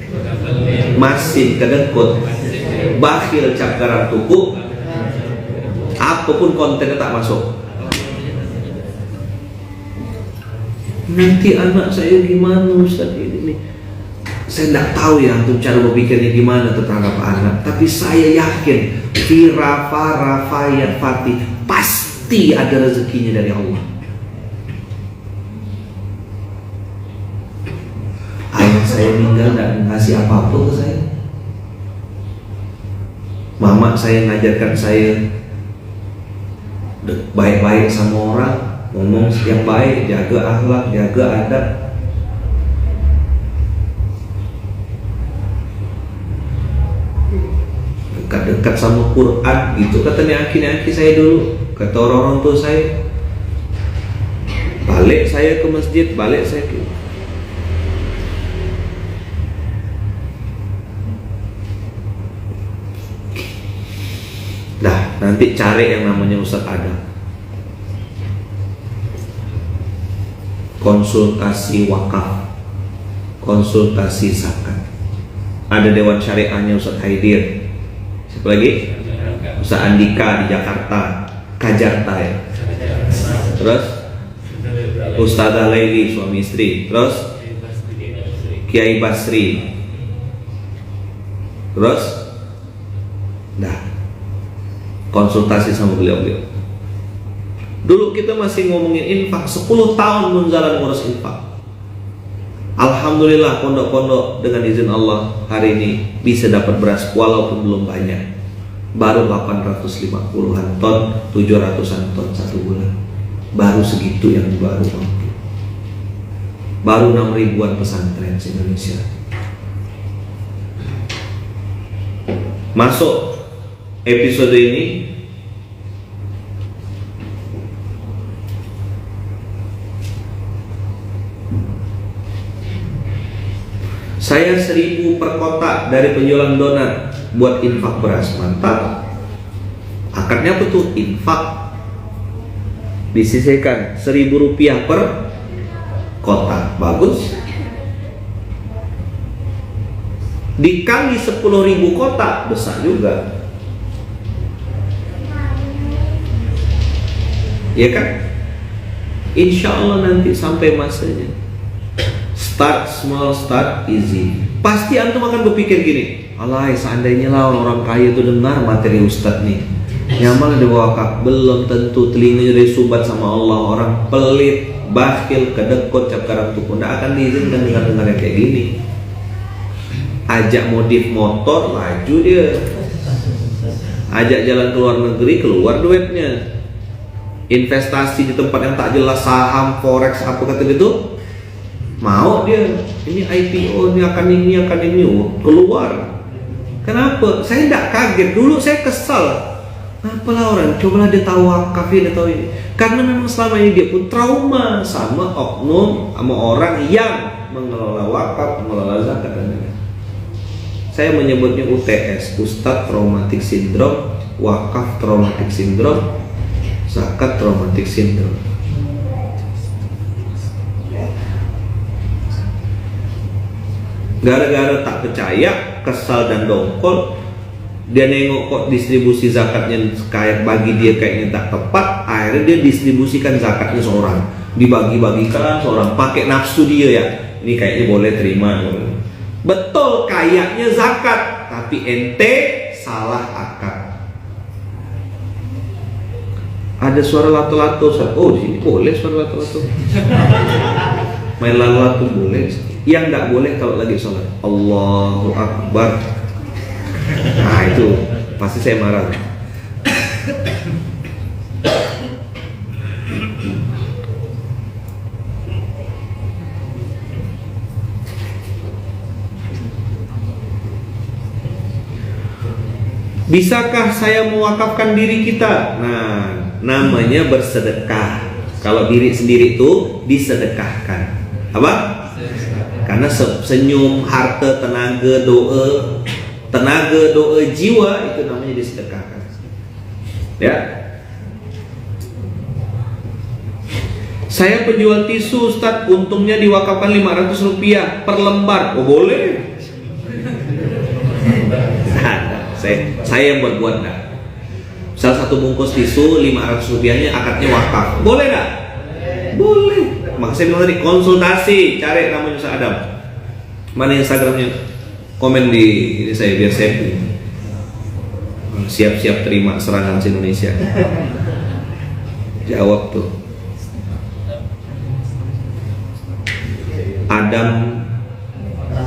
masin kedekut, bakhil cap garang tuku, apapun kontennya tak masuk. Nanti anak saya gimana Ustaz ini? Saya tidak tahu ya untuk cara berpikirnya gimana terhadap anak, tapi saya yakin Fira, Farah, Fayat, Fatih pasti ada rezekinya dari Allah. Ayah saya meninggal tidak ngasih apa-apa ke saya. Mama saya ngajarkan saya baik-baik sama orang, ngomong yang baik, jaga akhlak, jaga adab. Dekat-dekat sama Quran, gitu kata nyaki saya dulu, kata orang-orang tua saya. Balik saya ke masjid, balik saya ke dah, nanti cari yang namanya Ustaz Adam, konsultasi wakaf, konsultasi zakat. Ada Dewan Syariahnya Ustaz Haidir. Siapa lagi? Ustaz Andika di Jakarta, Kajarta ya. Terus Ustazah Laili suami istri. Terus Kiai Basri. Terus dah, konsultasi sama beliau-beliau. Dulu kita masih ngomongin infak, 10 tahun menjalan ngurus infak. Alhamdulillah pondok-pondok dengan izin Allah hari ini bisa dapat beras walaupun belum banyak. Baru 850-an ton, 700-an ton satu bulan. Baru segitu yang baru mampu. Baru 6 ribuan pesantren di Indonesia. Masuk episode ini saya 1000 per kotak dari penjualan donat buat infak beras. Mantap. Akadnya apa tuh? Infak. Disisihkan 1000 rupiah per kotak. Bagus. Dikali 10.000 kotak, besar juga. Ya kan? Insya Allah nanti sampai masanya. Start small, start easy. Pasti antum akan berpikir gini, alay seandainya lah orang kaya itu dengar materi Ustadz nih, nyaman di wakaf, belum tentu telinganya disubat sama Allah. Orang pelit, bakhil, kedekut, cap garang tuku, tidak akan diizinkan dengar-dengar yang kayak gini. Ajak modif motor, laju dia. Ajak jalan ke luar negeri, keluar duitnya. Investasi di tempat yang tak jelas, saham, forex, apa kata gitu, mau dia. Ini IPO, ini akan ini, keluar. Kenapa? Saya tidak kaget. Dulu saya kesal. Apalah orang, cobalah dia tahu wakaf, dia tahu ini. Karena memang selama ini dia pun trauma sama oknum, sama orang yang mengelola wakaf, mengelola zakat dan lain-lain. Saya menyebutnya UTS, Ustadz Traumatic Syndrome, Wakaf Traumatic Syndrome, Zakat Traumatic Syndrome. Gara-gara tak percaya, kesal dan dongkol, dia nengok kok distribusi zakatnya kayak bagi dia kayaknya tak tepat. Akhirnya dia distribusikan zakatnya seorang, dibagi-bagikan seorang, pakai nafsu dia ya. Ini kayaknya boleh terima. Betul, kayaknya zakat, tapi ente salah akad. Ada suara lato-lato. Oh, di sini boleh suara lato-lato. Main lato-lato boleh. Yang nggak boleh kalau lagi sholat, Allahu Akbar. Nah itu pasti saya marah. Bisakah saya mewakafkan diri kita? Nah, namanya bersedekah. Kalau diri sendiri itu disedekahkan. Apa? Karena senyum, harta, tenaga, doa, jiwa itu namanya disedekahkan. Ya. Saya penjual tisu, Ustadz, untungnya diwakafkan 500 rupiah per lembar. Oh boleh. Nah, saya yang buat nah. Salah satu bungkus tisu 500 rupiahnya akadnya wakaf. Boleh nggak? Boleh. Maka saya bilang tadi konsultasi, cari namanya Ustaz Adam. Mana Instagramnya? Komen di ini saya biar saya siap-siap terima serangan Indonesia. Jawab tuh. Adam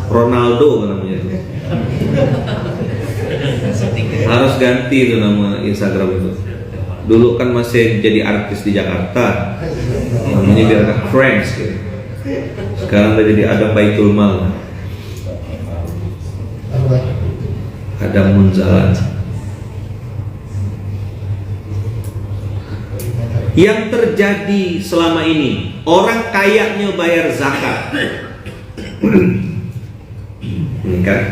Ronaldo namanya itu. Harus ganti itu nama Instagram itu. Dulu kan masih jadi artis di Jakarta, namanya biar agak Friends gitu. Sekarang udah jadi Adam Baitul Mal, Adam Munzalan. Yang terjadi selama ini, orang kayanya bayar zakat. Ini kan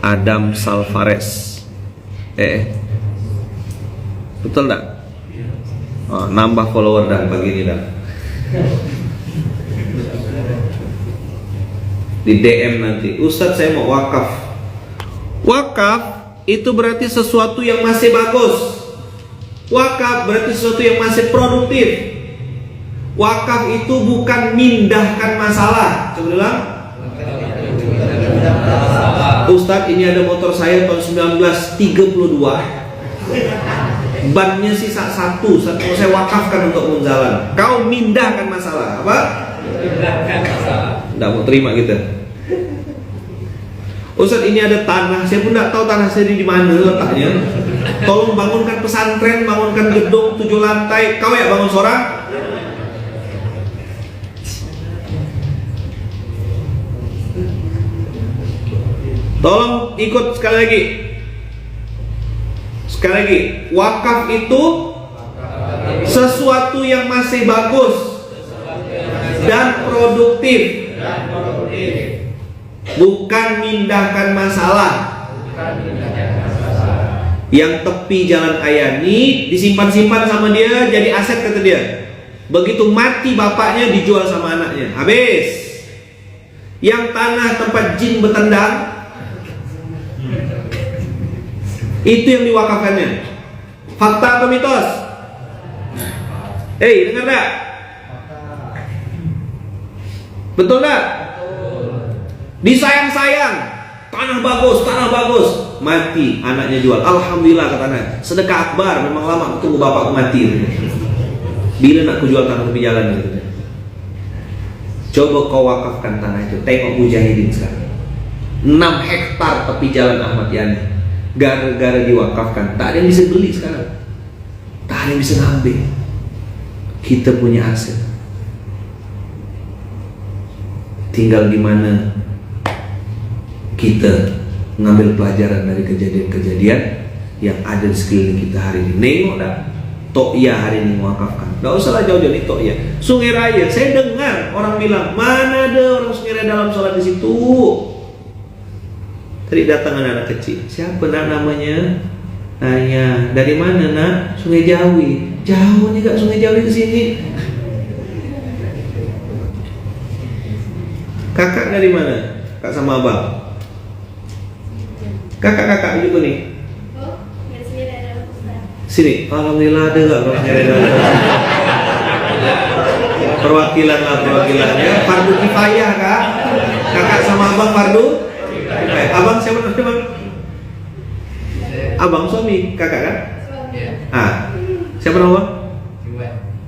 Adam Salvarez. Betul tak? Oh, nambah follower dan begini dan di DM nanti, Ustadz saya mau wakaf. Wakaf itu berarti sesuatu yang masih bagus. Wakaf berarti sesuatu yang masih produktif. Wakaf itu bukan mindahkan masalah. Coba bilang, Ustadz ini ada motor saya tahun 1932, bannya sisa satu mau saya wakafkan untuk Munzalan. Kau mindahkan masalah. Apa? Mindahkan masalah. Tidak mau terima kita. Ustadz ini ada tanah, saya pun tidak tahu tanah saya di mana letaknya. Tolong bangunkan pesantren, bangunkan gedung 7 lantai. Kau ya bangun seorang? Tolong ikut sekali lagi. Sekali lagi, wakaf itu sesuatu yang masih bagus dan produktif, bukan mindahkan masalah. Yang tepi Jalan Ayani disimpan-simpan sama dia jadi aset kata dia. Begitu mati bapaknya dijual sama anaknya, habis. Yang tanah tempat jin bertendang itu yang diwakafkannya. Fakta atau mitos? Dengar gak? Betul gak? Disayang-sayang, tanah bagus, mati anaknya jual. Alhamdulillah kata anak, sedekah akbar. Memang lama tunggu bapakku mati. Bila nak ku jual tanah tepi jalan gitu. Coba kau wakafkan tanah itu. Tengok mujahidin sekarang, 6 hektar tepi jalan Ahmad Yani. Gara-gara diwakafkan, tak ada yang bisa beli sekarang, tak ada yang bisa ngambil. Kita punya aset, tinggal di mana kita ngambil pelajaran dari kejadian-kejadian yang ada di sekeliling kita hari ini. Nengok dah, Tokya hari ini mewakafkan. Gak usah jauh-jauh nih Tokya, Sungai Raya. Saya dengar orang bilang, mana ada orang Sungai Raya dalam sholat di situ. Tadi datang anak kecil, siapa nak namanya? Tanya, dari mana nak? Sungai Jawi. Jauh nih kak Sungai Jawi ke sini. Kakak dari mana? Kak sama abang. Kakak juga nih. Oh, dari sini ada Ustaz. Sini, alhamdulillah ada gak kalau Sungai Raya? Perwakilannya. Fardu kifayah kak. Kakak sama abang fardu. Abang siapa namanya? Abang suami kakak kan? Siapa nama?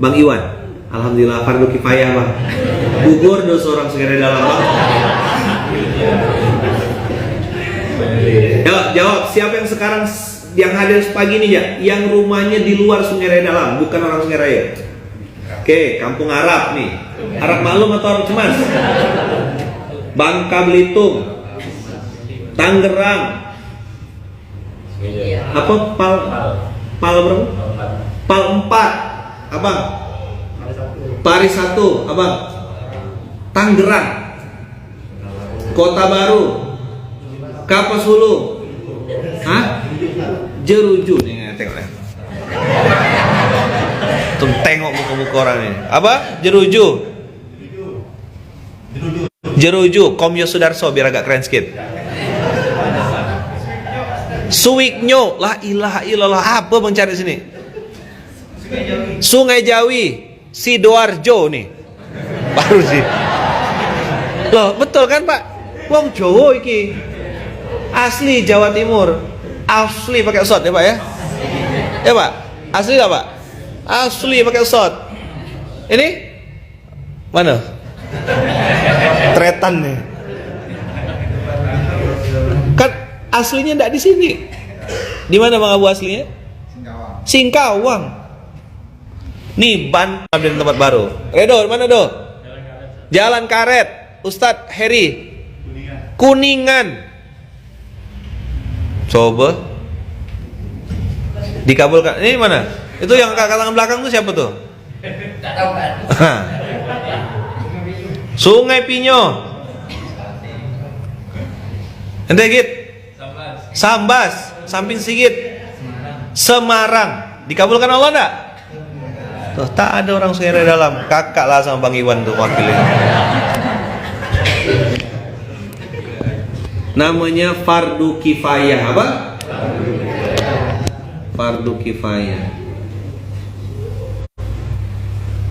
Bang Iwan. Alhamdulillah fardu kifayah bang. Gugur dosa orang Sungai Dalam bang. Jawab siapa yang sekarang yang hadir pagi ini ya? Yang rumahnya di luar Sungai Dalam, bukan orang Sungai Raya. Oke, kampung Arab nih. Arab maklum atau Arab cemas? Bangka Belitung, Tangerang, apa Pal berapa? Pal 4, abang. Paris 1, abang. Tangerang, Kota Baru, Kapas Hulu, Jeruju nih, tengok nih. Tengok muka-muka orang ini. Apa? Jeruju, Komyo Sudarso biar agak keren sedikit. Suwiknyo, la ilaha illallah, apa mencari sini? Sungai Jawi, Sidoarjo nih. Baru sih. Loh, betul kan, Pak? Wong Jawa iki. Asli Jawa Timur. Asli pakai shot ya, Pak ya? Ya, Pak? Asli enggak, Pak? Asli pakai shot. Ini mana? Tretan nih. Kan aslinya enggak di sini. Di mana Bang Abu aslinya? Singkawang. Nih ban ambil tempat baru. Redo, mana do? Jalan Karet. Ustadz Heri. Kuningan. Coba. Dikabulkan. Ini mana? Itu yang kakak tangan belakang tuh siapa tuh? Tak tahu kan? Sungai Pinyo. Ente Git? Sambas. Samping Sigit. Semarang. Dikabulkan Allah enggak? Tuh, tak ada orang Sungai dalam. Kakak lah sama Bang Iwan tuh wakilnya. Namanya fardu kifayah. Apa? Fardu kifayah.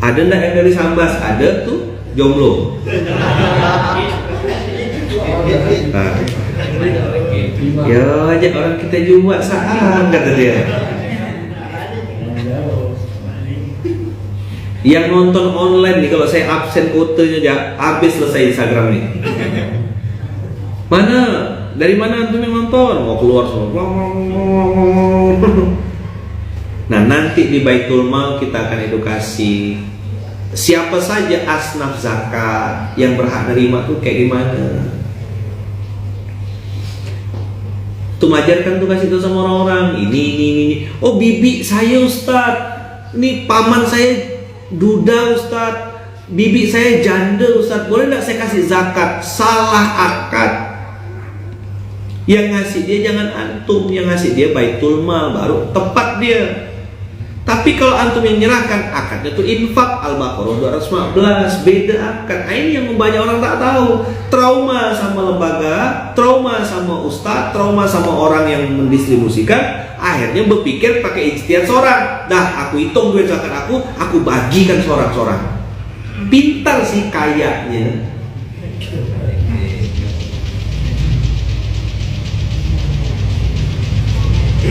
Ada enggak yang dari Sambas? Ada tuh, jomblo. Nah. Ya aja orang kita Jumat saham kata dia. Yang nonton online nih, kalau saya absen kotanya aja habis selesai Instagram nih. Mana? Dari mana antum yang nonton? Mau keluar semua. Nah, nanti di Baitul Mal kita akan edukasi siapa saja asnaf zakat yang berhak nerima tuh kayak gimana. Tuh ajarkan tuh, kasih tahu sama orang-orang ini. Oh, bibi saya Ustaz, ini paman saya duda Ustaz, bibi saya janda Ustaz, boleh nggak saya kasih zakat? Salah akad. Yang ngasih dia jangan antum, yang ngasih dia Baitul Mal, baru tepat dia. Tapi kalau antum yang nyerahkan, akadnya tuh infak. Al-Baqarah 215, beda akad. Nah, ini yang banyak orang tak tahu. Trauma sama lembaga, trauma sama ustadz, trauma sama orang yang mendistribusikan. Akhirnya berpikir pakai ijtihad seorang. Dah, aku hitung duit zakat aku bagikan seorang-seorang. Pintar sih kayaknya.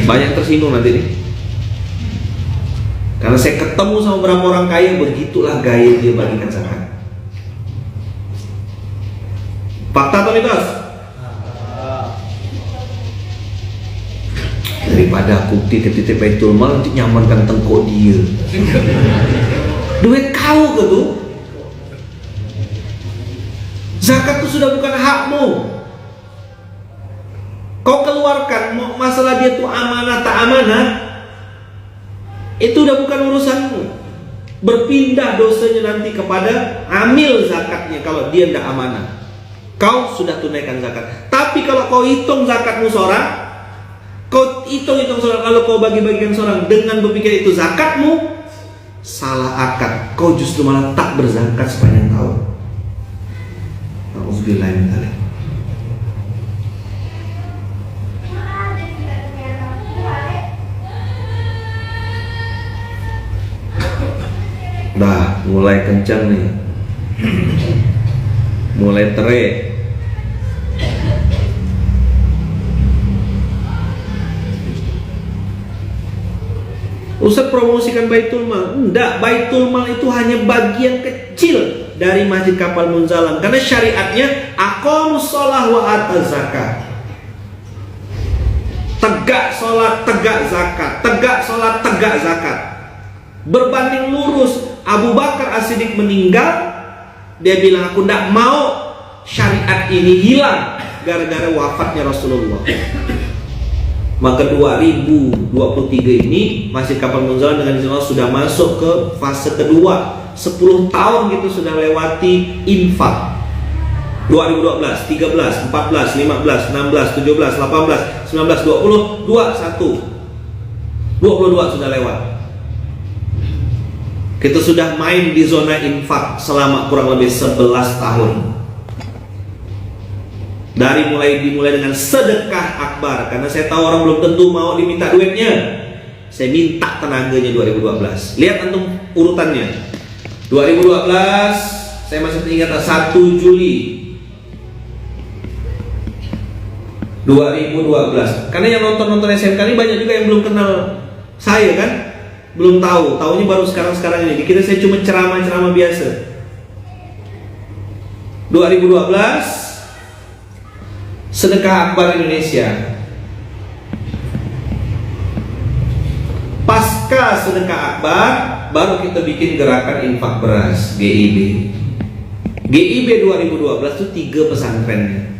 Banyak tersinggung nanti nih. Karena saya ketemu sama beberapa orang kaya, begitulah gaya dia bagikan zakat. Fakta atau mitos? Daripada aku titip-titip Baitul Mal nanti nyamankan tengkok dia. Duit kau ke tuh? Zakat itu sudah bukan hakmu. Kau keluarkan, masalah dia tuh amanah tak amanah, itu udah bukan urusanmu. Berpindah dosanya nanti kepada amil zakatnya kalau dia tidak amanah. Kau sudah tunaikan zakat. Tapi kalau kau hitung zakatmu seorang, kau hitung seorang, kalau kau bagi-bagikan seorang dengan berpikir itu zakatmu, salah akad. Kau justru malah tak berzakat sepanjang tahun. Alhamdulillah. Dah mulai kencang nih, mulai terik. Ustaz promosikan Baitul Mal. Enggak, Baitul Mal itu hanya bagian kecil dari Masjid Kapal Munzalam. Karena syariatnya aqamus shalah wa ataz zakat. Tegak sholat, tegak zakat. Tegak sholat, tegak zakat. Berbanding lurus, Abu Bakar As-Siddiq meninggal, dia bilang aku tidak mau syariat ini hilang gara-gara wafatnya Rasulullah. Maka 2023 ini Masjid Kapal Munzalam dengan izin Allah sudah masuk ke fase kedua. 10 tahun gitu sudah lewati infak. 2012, 13, 14, 15, 16, 17, 18, 19, 20, 21 22 sudah lewat. Kita sudah main di zona infak selama kurang lebih 11 tahun. Dimulai dengan sedekah akbar, karena saya tahu orang belum tentu mau diminta duitnya. Saya minta tenaganya 2012. Lihat antum urutannya. 2012 saya masih ingat 1 Juli 2012. Karena yang nonton SMK ini banyak juga yang belum kenal saya kan, belum tahu. Tahunya baru sekarang ini. Dikira saya cuma ceramah biasa. 2012 Sedekah Akbar Indonesia. Pasca Sedekah Akbar baru kita bikin gerakan infak beras GIB. GIB 2012 itu 3 pesantrennya.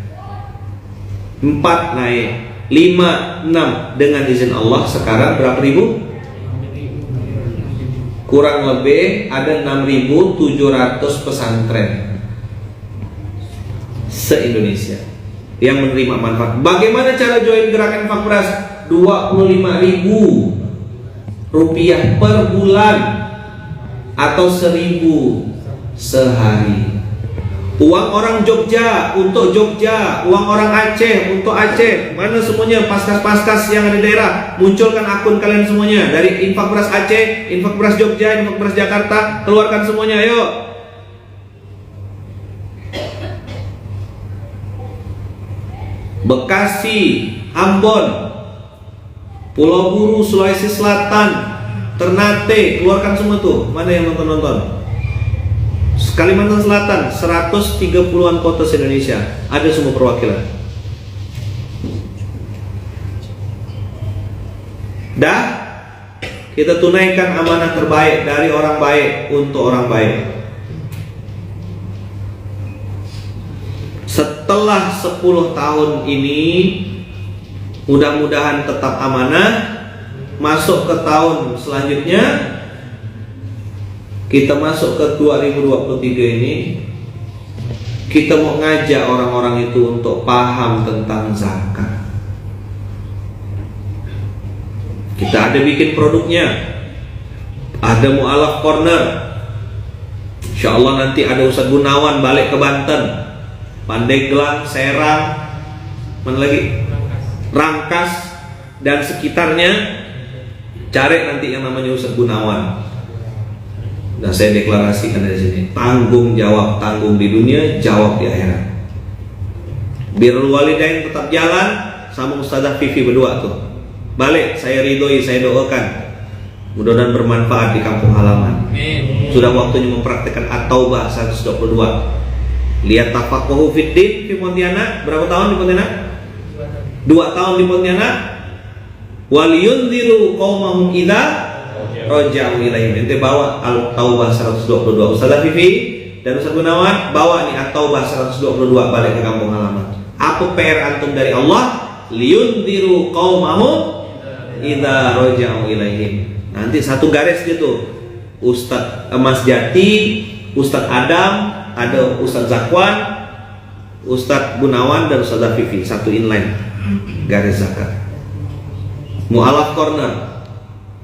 4 naik, 5, 6 dengan izin Allah. Sekarang berapa ribu? Kurang lebih ada 6.700 pesantren se-Indonesia yang menerima manfaat. Bagaimana cara join gerakan infak beras? 25.000 rupiah per bulan atau 1.000 sehari. Uang orang Jogja untuk Jogja, uang orang Aceh untuk Aceh. Mana semuanya paskas-paskas yang ada di daerah? Munculkan akun kalian semuanya. Dari infak beras Aceh, infak beras Jogja, infak beras Jakarta, keluarkan semuanya, ayo. Bekasi, Ambon, Pulau Buru, Sulawesi Selatan, Ternate, keluarkan semua tuh. Mana yang nonton? Kalimantan Selatan, 130-an kota se-Indonesia, ada semua perwakilan. Dah, kita tunaikan amanah terbaik dari orang baik untuk orang baik. Setelah 10 tahun ini, mudah-mudahan tetap amanah. Masuk ke tahun selanjutnya, kita masuk ke 2023 ini, kita mau ngajak orang-orang itu untuk paham tentang zakat. Kita ada bikin produknya, ada mu'alaf corner. Insyaallah nanti ada Ustaz Gunawan balik ke Banten, Pandeglang, Serang, mana lagi? Rangkas dan sekitarnya. Cari nanti yang namanya Ustaz Gunawan. Dan saya deklarasikan dari sini, tanggung jawab, tanggung di dunia, jawab di akhirat. Birrul walidain tetap jalan sama Ustazah Vivi berdua tuh. Balik, saya ridhoi, saya doakan. Mudah-mudahan bermanfaat di kampung halaman. Sudah waktunya mempraktekkan At-Taubah 122. Lihat tafaqquhu fiddin di Pontianak. Berapa tahun di Pontianak? 2 tahun di Pontianak. Wal yunziru qaumahum idza raja'u ilaihim. Ente bawa At-Taubah 122. Ustazah Vivi dan Ustaz Gunawan bawa nih At-Taubah 122 balik ke kampung halaman. Apa PR antum dari Allah? Liyunziru qaumahum idza raja'u ilaihim. Nanti satu garis gitu. Ustaz Mas Jati, Ustaz Adam, ada Ustaz Zakwan, Ustaz Gunawan dan Ustazah Vivi, satu inline garis zakat. Mu'alaf corner,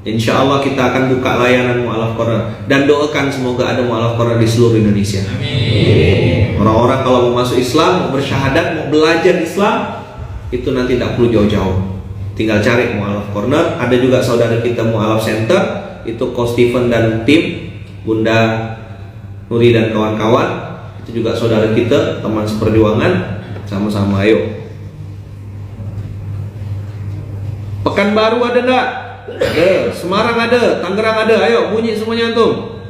insya Allah kita akan buka layanan mu'alaf corner. Dan doakan semoga ada mu'alaf corner di seluruh Indonesia. Amin. Orang-orang kalau mau masuk Islam, mau bersyahadat, mau belajar Islam, itu nanti tidak perlu jauh-jauh, tinggal cari mu'alaf corner. Ada juga saudara kita mu'alaf center, itu Ko Steven dan tim, Bunda Nuri dan kawan-kawan, itu juga saudara kita, teman seperjuangan, sama-sama ayo. Pekanbaru ada enggak? Ada. Semarang ada, Tangerang ada, ayo bunyi semuanya antum.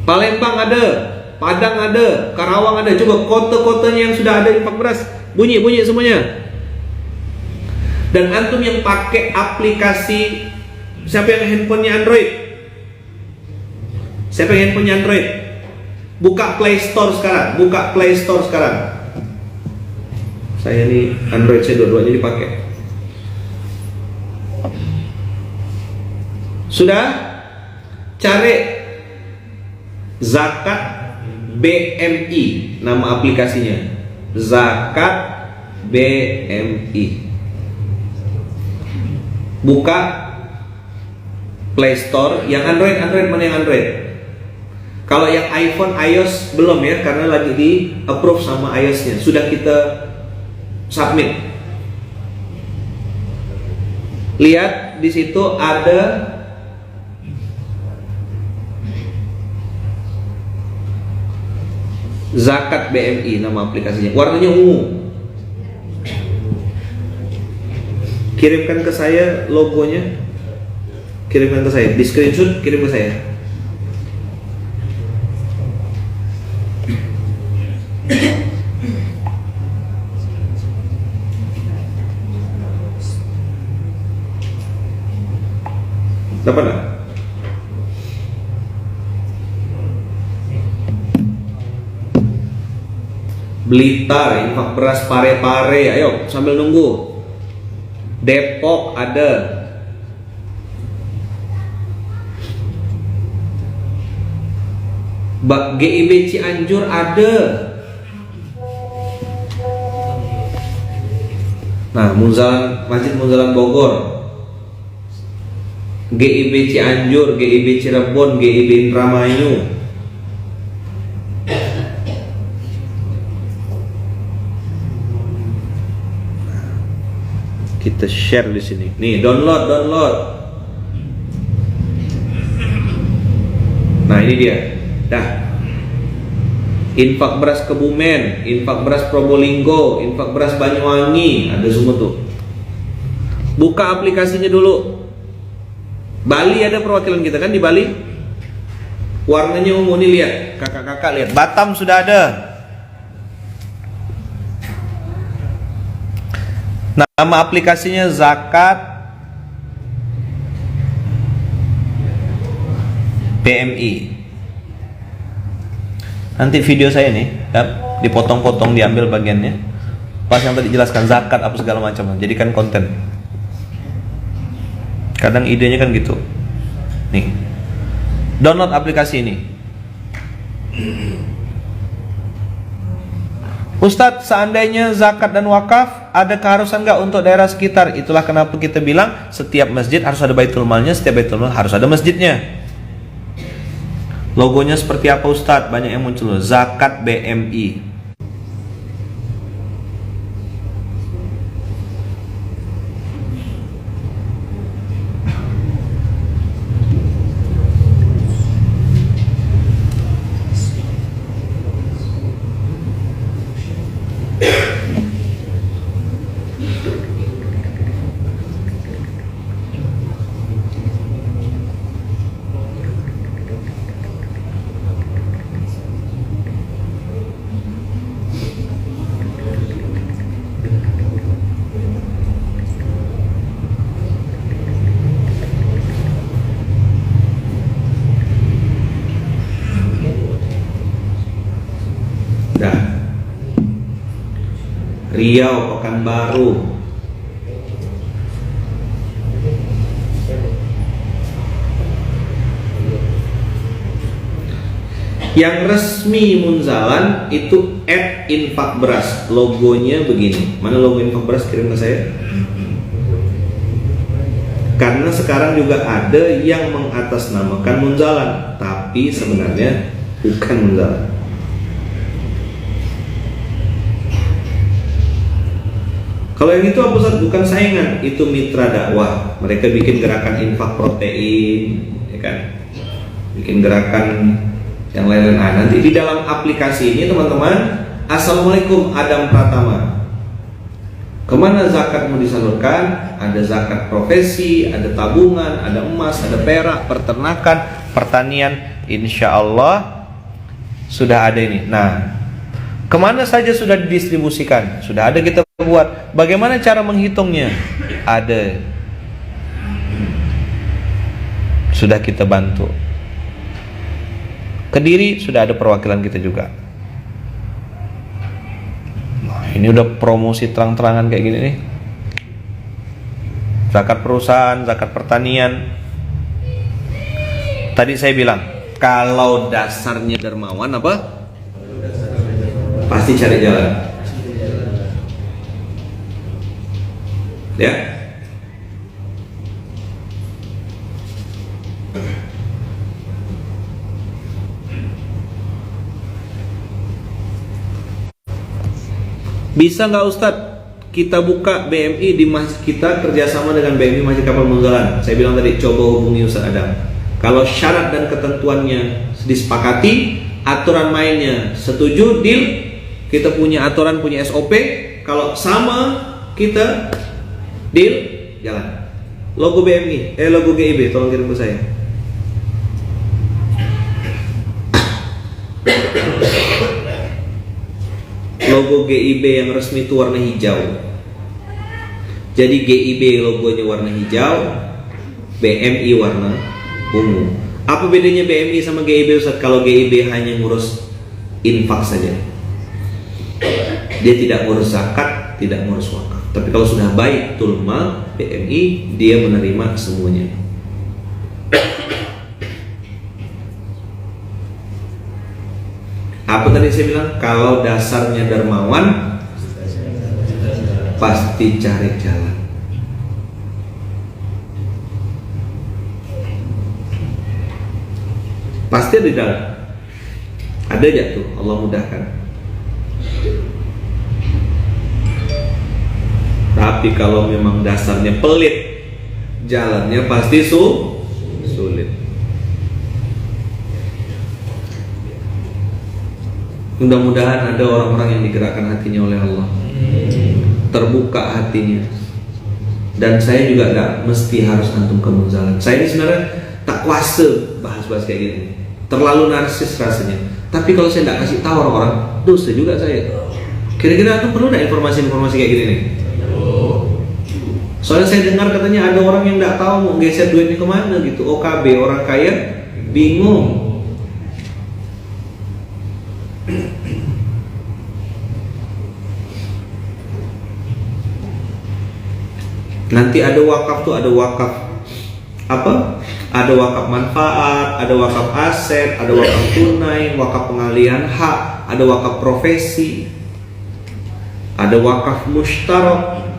Palembang ada, Padang ada, Karawang ada. Coba kota-kotanya yang sudah ada infak beras, bunyi semuanya. Dan antum yang pakai aplikasi, siapa yang handphonenya Android? Siapa yang handphonenya Android? Buka Play Store sekarang. Saya ini Android, saya dua-duanya dipakai. Sudah? Cari Zakat BMI, nama aplikasinya. Zakat BMI. Buka Play Store, yang Android mana yang Android? Kalau yang iPhone, iOS belum ya, karena lagi di approve sama iOS-nya. Sudah kita submit. Lihat di situ ada Zakat BMI nama aplikasinya. Warnanya ungu. Kirimkan ke saya logonya. Kirimkan ke saya. Di screenshot kirim ke saya. Dapat nggak? Blitar, infak beras Pare-Pare, ayo sambil nunggu. Depok ada. GIB Cianjur ada. Nah, Masjid Munzalan Bogor, GIB Cianjur, GIB Cirebon, GIB Indramayu. Kita share di sini. Nih, download. Nah, ini dia. Dah. Infak beras Kebumen, infak beras Probolinggo, infak beras Banyuwangi, ada semua tuh. Buka aplikasinya dulu. Bali ada perwakilan kita kan di Bali. Warnanya ungu nih, lihat. Kakak-kakak lihat. Batam sudah ada. Nama aplikasinya Zakat BMI. Nanti video saya nih ya, dipotong-potong, diambil bagiannya. Pas yang tadi jelaskan zakat apa segala macam, jadikan konten. Kadang idenya kan gitu. Nih, download aplikasi ini. Ustadz, seandainya zakat dan wakaf ada keharusan nggak untuk daerah sekitar? Itulah kenapa kita bilang setiap masjid harus ada baitul malnya, setiap baitul mal harus ada masjidnya. Logonya seperti apa Ustadz? Banyak yang muncul. Zakat BMI. Riau, Pekanbaru. Yang resmi Munzalan itu @infakberas. Logonya begini. Mana logo infak beras? Kirim ke saya. Karena sekarang juga ada yang mengatasnamakan Munzalan, tapi sebenarnya bukan Munzalan. Kalau yang itu apa Ustaz? Bukan saingan, itu mitra dakwah. Mereka bikin gerakan infak protein, ya kan? Bikin gerakan yang lain-lain. Nah, nanti di dalam aplikasi ini teman-teman, Assalamualaikum Adam Pratama. Kemana zakatmu disalurkan? Ada zakat profesi, ada tabungan, ada emas, ada perak, peternakan, pertanian. Insya Allah sudah ada ini. Nah, kemana saja sudah didistribusikan? Sudah ada kita buat. Bagaimana cara menghitungnya? Ada. Sudah kita bantu. Kediri sudah ada perwakilan kita juga. Nah, ini udah promosi terang-terangan kayak gini nih. Zakat perusahaan, zakat pertanian. Tadi saya bilang, kalau dasarnya dermawan apa? Pasti cari jalan. Ya. Bisa nggak Ustadz kita buka BMI di masjid kita kerjasama dengan BMI Masjid Kapal Munzalan? Saya bilang tadi, coba hubungi Ustadz Adam. Kalau syarat dan ketentuannya disepakati, aturan mainnya setuju, deal, kita punya aturan, punya SOP. Kalau sama, kita deal, jalan. Logo BMI, logo GIB, tolong kirim ke saya. Logo GIB yang resmi itu warna hijau. Jadi GIB logonya warna hijau, BMI warna ungu. Apa bedanya BMI sama GIB Ustaz? Kalau GIB hanya ngurus infak saja, dia tidak ngurus zakat, tidak ngurus wakaf. Tapi kalau sudah Baitul Mal BMI, dia menerima semuanya. Apa tadi saya bilang? Kalau dasarnya dermawan, pasti cari jalan. Pasti ada jalan. Ada aja tuh, Allah mudahkan. Tapi kalau memang dasarnya pelit, jalannya pasti sulit. Mudah-mudahan ada orang-orang yang digerakkan hatinya oleh Allah, terbuka hatinya. Dan saya juga gak mesti harus antum ke Munzalan. Saya ini sebenarnya tak kuasa bahas-bahas kayak gini, terlalu narsis rasanya. Tapi kalau saya gak kasih tahu orang-orang, dosa juga saya. Kira-kira antum perlu gak informasi-informasi kayak gini nih? Soalnya saya dengar katanya ada orang yang gak tahu mau geser duitnya kemana gitu. OKB, orang kaya bingung. Nanti ada wakaf tuh, ada wakaf apa? Ada wakaf manfaat, ada wakaf aset, ada wakaf tunai, wakaf pengalihan hak, ada wakaf profesi, ada wakaf mustarak.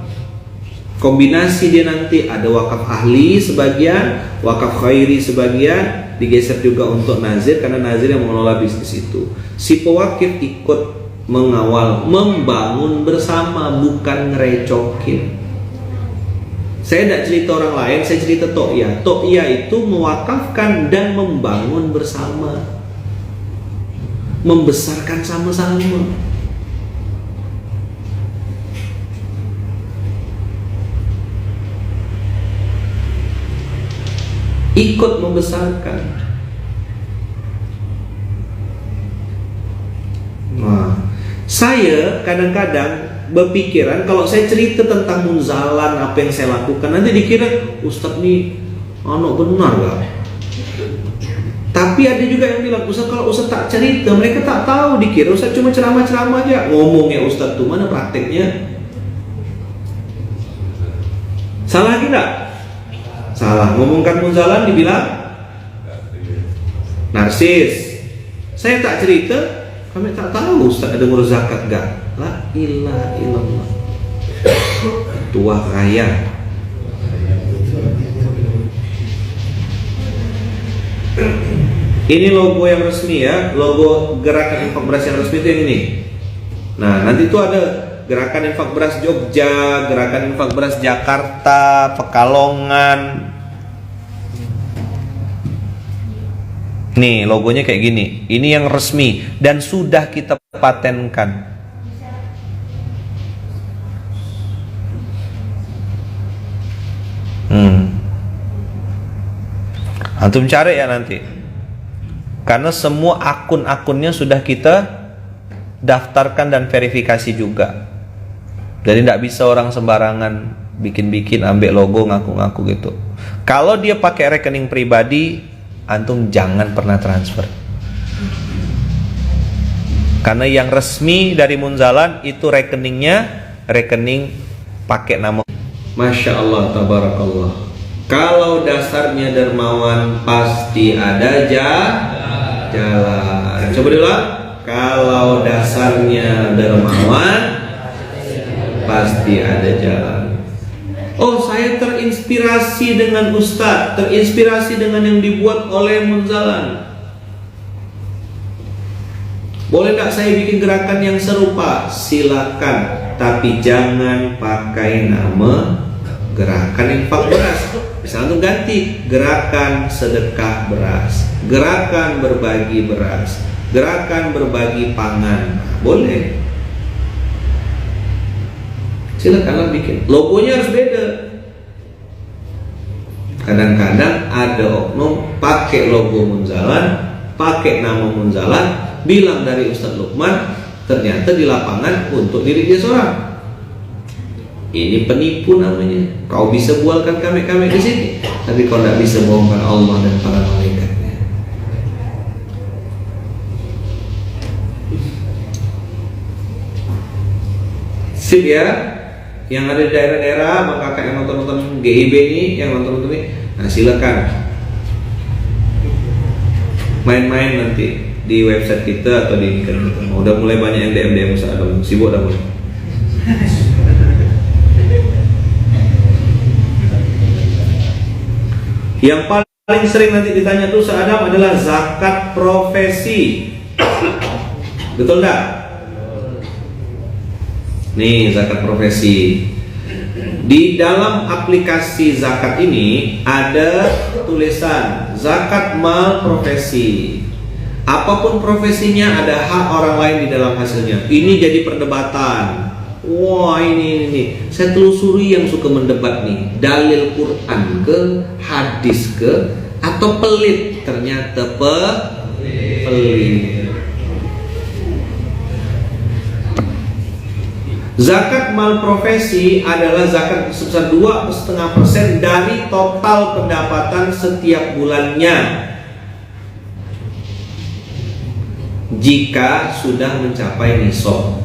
Kombinasi dia nanti, ada wakaf ahli sebagian, wakaf khairi sebagian, digeser juga untuk nazir karena nazir yang mengelola bisnis itu. Si pewakif ikut mengawal, membangun bersama, bukan ngerecokin. Saya tidak cerita orang lain, saya cerita To'iyah. To'iyah itu mewakafkan dan membangun bersama, membesarkan sama-sama. Ikut membesarkan. Nah, saya kadang-kadang berpikiran kalau saya cerita tentang Munzalan, apa yang saya lakukan, nanti dikira Ustadz nih anak benar gak? Tapi ada juga yang bilang, Ustadz kalau Ustadz tak cerita, mereka tak tahu, dikira Ustadz cuma ceramah-ceramah aja. Ngomongnya Ustadz tuh, mana prakteknya? Salah tidak? Salah. Ngomongkan Munzalan dibilang narsis. Saya tak cerita, kami tak tahu Ustadz ada ngurus zakat gak? La ilaha illallah. Tua kaya. Ini logo yang resmi ya, logo gerakan infak beras yang resmi itu yang ini. Nah, nanti itu ada gerakan infak beras Jogja, gerakan infak beras Jakarta, Pekalongan. Nih logonya kayak gini. Ini yang resmi dan sudah kita patenkan. Antum cari ya nanti. Karena semua akun-akunnya sudah kita daftarkan dan verifikasi juga. Jadi tidak bisa orang sembarangan bikin-bikin ambil logo ngaku-ngaku gitu. Kalau dia pakai rekening pribadi, antum jangan pernah transfer. Karena yang resmi dari Munzalan itu rekeningnya rekening pakai nama. Masya Allah, tabarakallah. Kalau dasarnya dermawan pasti ada jalan. Coba dulu. Kalau dasarnya dermawan pasti ada jalan. Oh, saya terinspirasi dengan Ustadz, terinspirasi dengan yang dibuat oleh Munzalan. Boleh nggak saya bikin gerakan yang serupa? Silakan. tapi jangan pakai nama gerakan infak beras. Misalnya tuh ganti gerakan sedekah beras, gerakan berbagi beras, gerakan berbagi pangan. Boleh. Silakanlah bikin. Logonya harus beda. Kadang-kadang ada oknum pakai logo Munzalan, pakai nama Munzalan, bilang dari Ustadz Lukman, ternyata di lapangan untuk diri dia seorang. Ini penipu namanya. Kau bisa bualkan kami di sini, tapi kau tidak bisa bohongkan Allah dan para malaikatnya. Sip ya. Yang ada di daerah-daerah, kakak yang nonton GIB ini, yang nonton ini, nah silakan main-main nanti di website kita atau di kita. Udah mulai banyak yang DM Ustaz Adam, sibuk dah mulai. Yang paling sering nanti ditanya tuh Ustaz Adam adalah zakat profesi. Betul enggak? Nih zakat profesi. Di dalam aplikasi zakat ini ada tulisan zakat mal profesi. Apapun profesinya ada hak orang lain di dalam hasilnya. Ini jadi perdebatan. Wah ini. Saya telusuri yang suka mendebat nih. Dalil Quran ke, hadis ke, atau pelit. Ternyata pelit. Zakat mal profesi adalah zakat sebesar 2,5% dari total pendapatan setiap bulannya jika sudah mencapai nisab.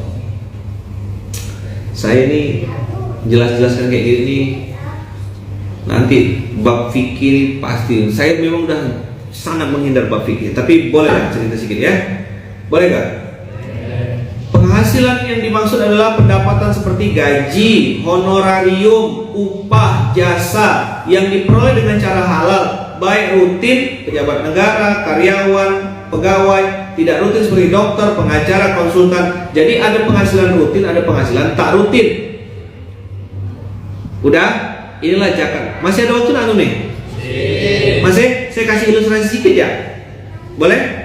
Saya ini jelas-jelaskan kayak gini nanti bab fikir pasti. Saya memang udah sangat menghindar bab fikir, tapi boleh lah cerita sedikit ya? Boleh gak? Penghasilan yang dimaksud adalah pendapatan seperti gaji, honorarium, upah, jasa yang diperoleh dengan cara halal, baik rutin, pejabat negara, karyawan, pegawai, tidak rutin seperti dokter, pengacara, konsultan. Jadi ada penghasilan rutin, ada penghasilan tak rutin. Udah? Inilah zakat. Masih ada waktu nggak nih? Masih? Saya kasih ilustrasi sedikit ya? Boleh?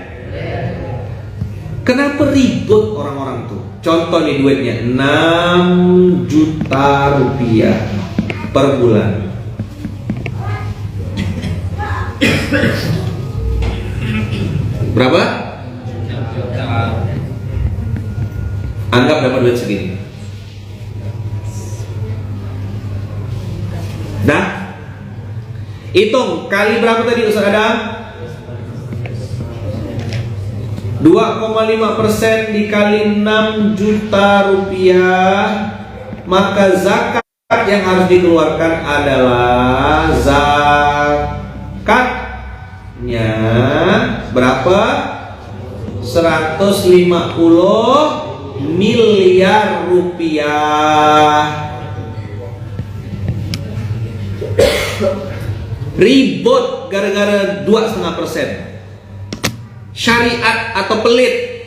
Kenapa ribut orang-orang tuh? Contoh nih duitnya 6 juta rupiah per bulan. Berapa? Anggap dapat duit segini. Nah, hitung kali berapa tadi Ustaz Adam? 2,5% dikali 6 juta rupiah, maka zakat yang harus dikeluarkan adalah zakatnya berapa? 150 miliar rupiah. Ribut gara-gara 2,5%. Syariat atau pelit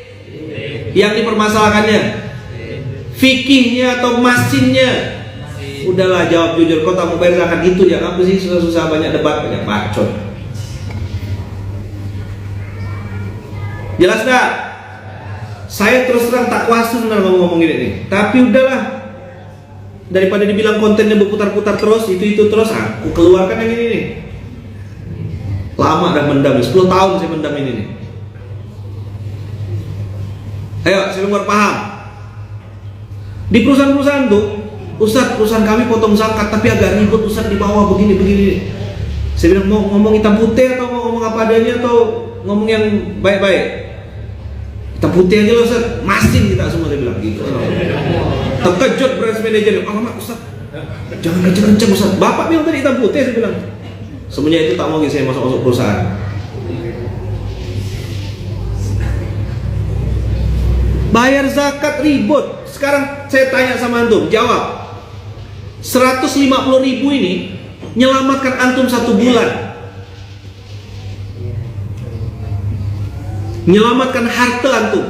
yang dipermasalahkannya, fikihnya atau masinnya. Udahlah jawab jujur, kau tak mau bayar zakat gitu ya? Apa sih susah-susah banyak debat, banyak bacot. Jelas gak? Saya terus terang tak kuasa sebenarnya ngomong gini nih. Tapi udahlah, daripada dibilang kontennya berputar-putar terus, itu terus, aku keluarkan yang ini nih. Lama dah mendam, 10 tahun saya mendam ini nih. Ayo, saya buat paham. Di perusahaan-perusahaan tuh, Ustadz, perusahaan kami potong zakat tapi agak ribut Ustadz, di bawah begini. Saya bilang, mau ngomong hitam putih atau mau ngomong apa adanya atau ngomong yang baik-baik? Hitam putih aja loh Ustadz, masin kita semua, saya bilang gitu. Terkejut branch manager, alamak Ustadz, jangan kenceng-kenceng Ustadz. Bapak bilang tadi hitam putih, saya bilang. Semenjak itu tak mau saya masuk perusahaan. Bayar zakat ribut. Sekarang saya tanya sama antum, jawab. 150.000 ini nyelamatkan antum 1 bulan. Nyelamatkan harta antum.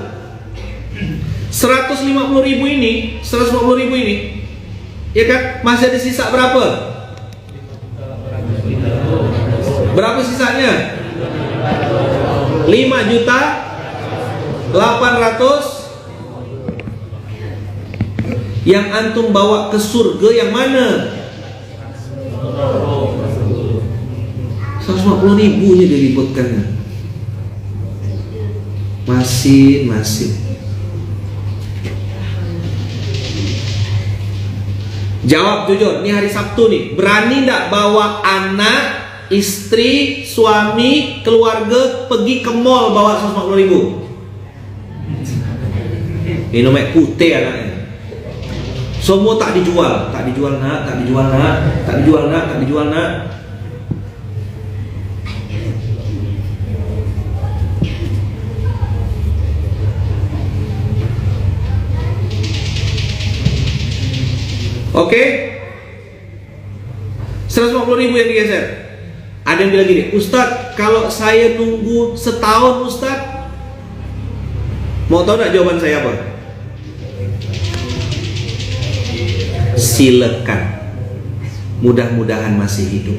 150.000 ini, 150.000 ini, ya kan, masih ada sisa berapa? Berapa sisanya? 5.800.000. Yang antum bawa ke surga yang mana? 150.000 nya diributkan. Masih. Jawab jujur, ini hari Sabtu nih. Berani nggak bawa anak, istri, suami, keluarga pergi ke mall bawa 150.000? Minum air putih anaknya. Semua tak dijual nak. Oke, 150.000 yang digeser. Ada yang bilang gini, Ustadz, kalau saya nunggu setahun Ustadz, mau tahu nggak jawaban saya apa? Silakan, mudah-mudahan masih hidup.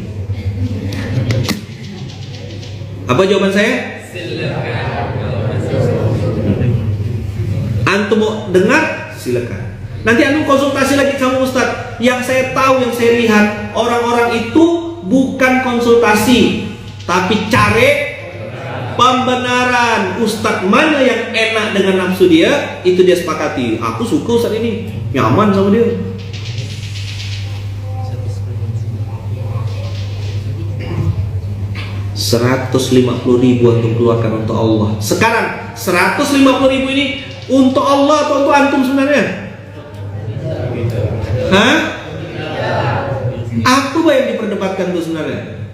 Apa jawaban saya? Antum mau dengar? Silakan. Nanti antum konsultasi lagi sama Ustadz. Yang saya tahu, yang saya lihat, orang-orang itu bukan konsultasi, tapi cari pembenaran. Ustadz mana yang enak dengan nafsu dia, itu dia sepakati. Aku suka Ustadz ini, nyaman sama dia. $150.000 untuk keluarkan untuk Allah. Sekarang 150.000 ini untuk Allah atau untuk antum sebenarnya? Hah? Apa yang diperdebatkan itu sebenarnya?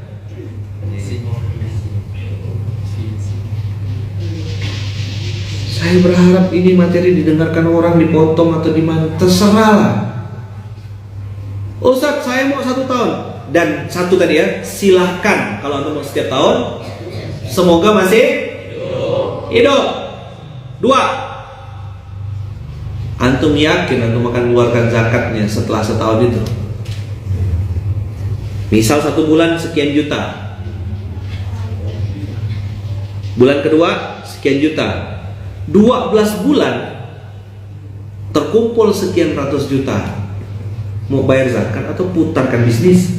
Saya berharap ini materi didengarkan orang, dipotong atau dimana, terserah lah. Ustadz, saya mau 1 tahun. Dan 1 tadi ya, silahkan. Kalau antum mau setiap tahun, semoga masih hidup. 2, antum yakin antum akan keluarkan zakatnya setelah setahun itu? Misal 1 bulan sekian juta, bulan kedua sekian juta, 12 bulan terkumpul sekian ratus juta. Mau bayar zakat atau putarkan bisnis?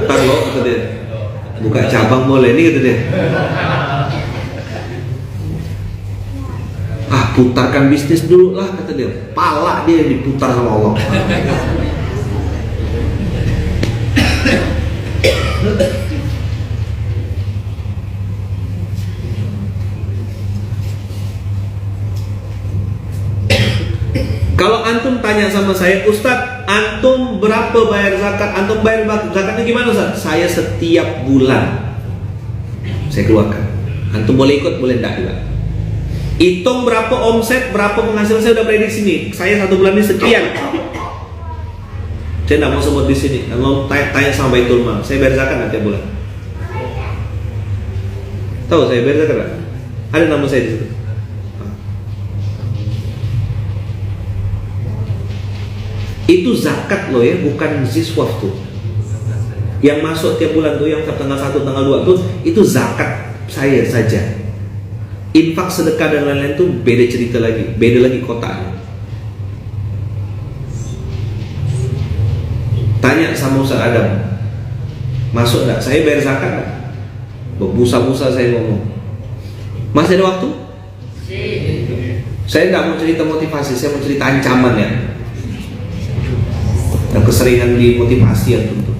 Ntar lo kata dia, buka cabang boleh nih kata dia. Putarkan bisnis dulu lah kata dia. Pala dia yang diputar sama Allah. Kalau antum tanya sama saya, Ustadz, antum berapa bayar zakat? Antum bayar zakatnya gimana Ustadz? Saya setiap bulan saya keluarkan. Antum boleh ikut, boleh enggak juga. Hitung berapa omset, berapa penghasilan, saya udah prediksi nih. Saya 1 bulan ini sekian. Saya enggak mau sebut di sini. Mau tanya sama Baitul Mal, saya bayar zakat nanti tiap bulan. Tahu saya bayar zakat enggak? Ada nama saya di situ. Itu zakat loh ya, bukan ziswaf tuh. Yang masuk tiap bulan tuh, yang tanggal 1, tanggal 2 tuh, itu zakat saya saja. Infak, sedekah dan lain-lain tuh beda cerita lagi, beda lagi kotaknya. Tanya sama Ustaz Adam, masuk enggak? Saya bayar zakat enggak? Berbusa-busa saya ngomong. Masih ada waktu? Saya enggak mau cerita motivasi, saya mau cerita ancaman ya. Dan keseringan dimotivasi ya tentu.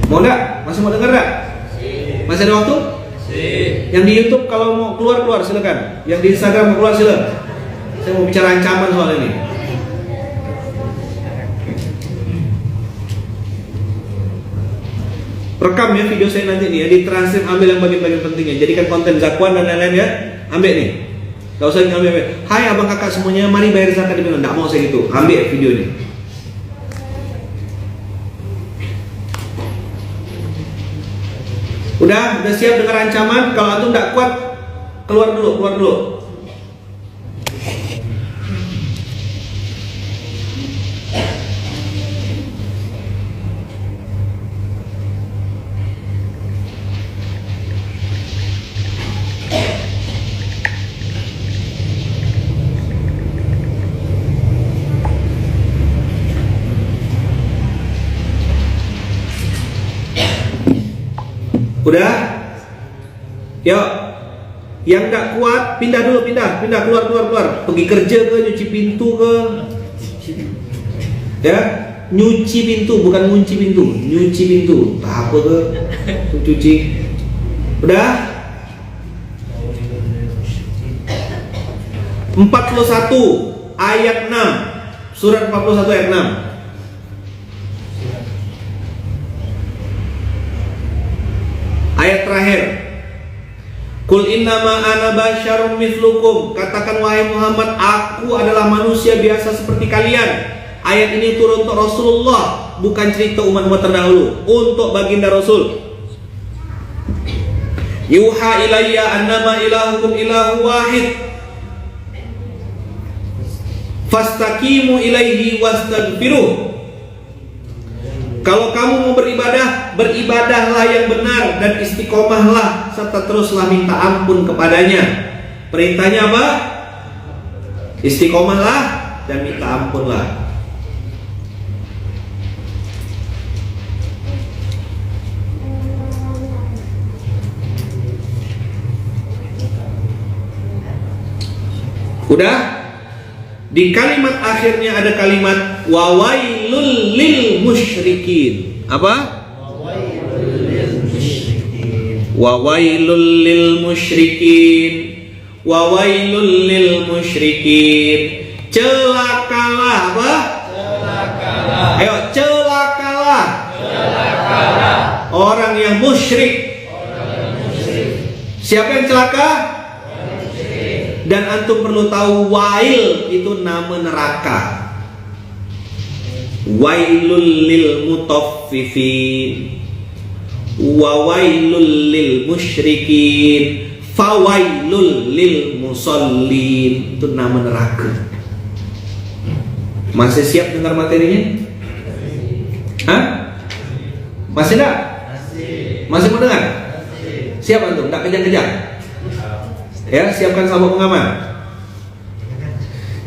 Mau enggak? Masih mau dengar enggak? Masih ada waktu? Yang di YouTube kalau mau keluar silakan. Yang di Instagram mau keluar silakan. Saya mau bicara ancaman soal ini. Rekam ya video saya nanti nih ya, ditranskrip, ambil yang bagian-bagian pentingnya, jadikan konten zakwan dan lain-lain ya. Ambil nih. Gak usah ngambil. Hai abang kakak semuanya, mari bayar zakat di mana? Nggak mau saya gitu. Ambil video ini. Udah siap dengar ancaman? Kalau antum tidak kuat, keluar dulu. Udah? Yuk. Yang nggak kuat pindah dulu, pindah keluar. Pergi kerja ke, nyuci pintu ke. Ya, nyuci pintu bukan ngunci pintu, nyuci pintu. Tak apa ke? Cuci. Udah? 41 ayat 6. Surat 41 ayat 6. Ayat terakhir. Kul innama ana basyarum mithlukum. Katakan wahai Muhammad, aku adalah manusia biasa seperti kalian. Ayat ini turun untuk Rasulullah, bukan cerita umat-umat terdahulu, untuk baginda Rasul. Yuha ilayya annama ilahukum ilahu wahid. Fastaqimu ilaihi wastaghfiruh. Kalau kamu mau beribadah, beribadahlah yang benar dan istiqomahlah serta teruslah minta ampun kepadanya. Perintahnya apa? Istiqomahlah dan minta ampunlah. Udah? Di kalimat akhirnya ada kalimat wawailul lil musyrikin. Apa? Wawailul lil musyrikin. Wawailul lil musyrikin. Celakalah apa? Celakalah. Ayo, celakalah. Celakalah. Orang yang musyrik. Siapa yang celaka? Dan antum perlu tahu wail itu nama neraka. Wailul lil mutaffifin wa wailul lil musyrikin fawailul lil musallin. Itu nama neraka. Masih siap dengar materinya? Hah? Masih enggak? Masih mau dengar? Siap antum? Enggak kejang-kejang? Ya, siapkan sabuk pengaman.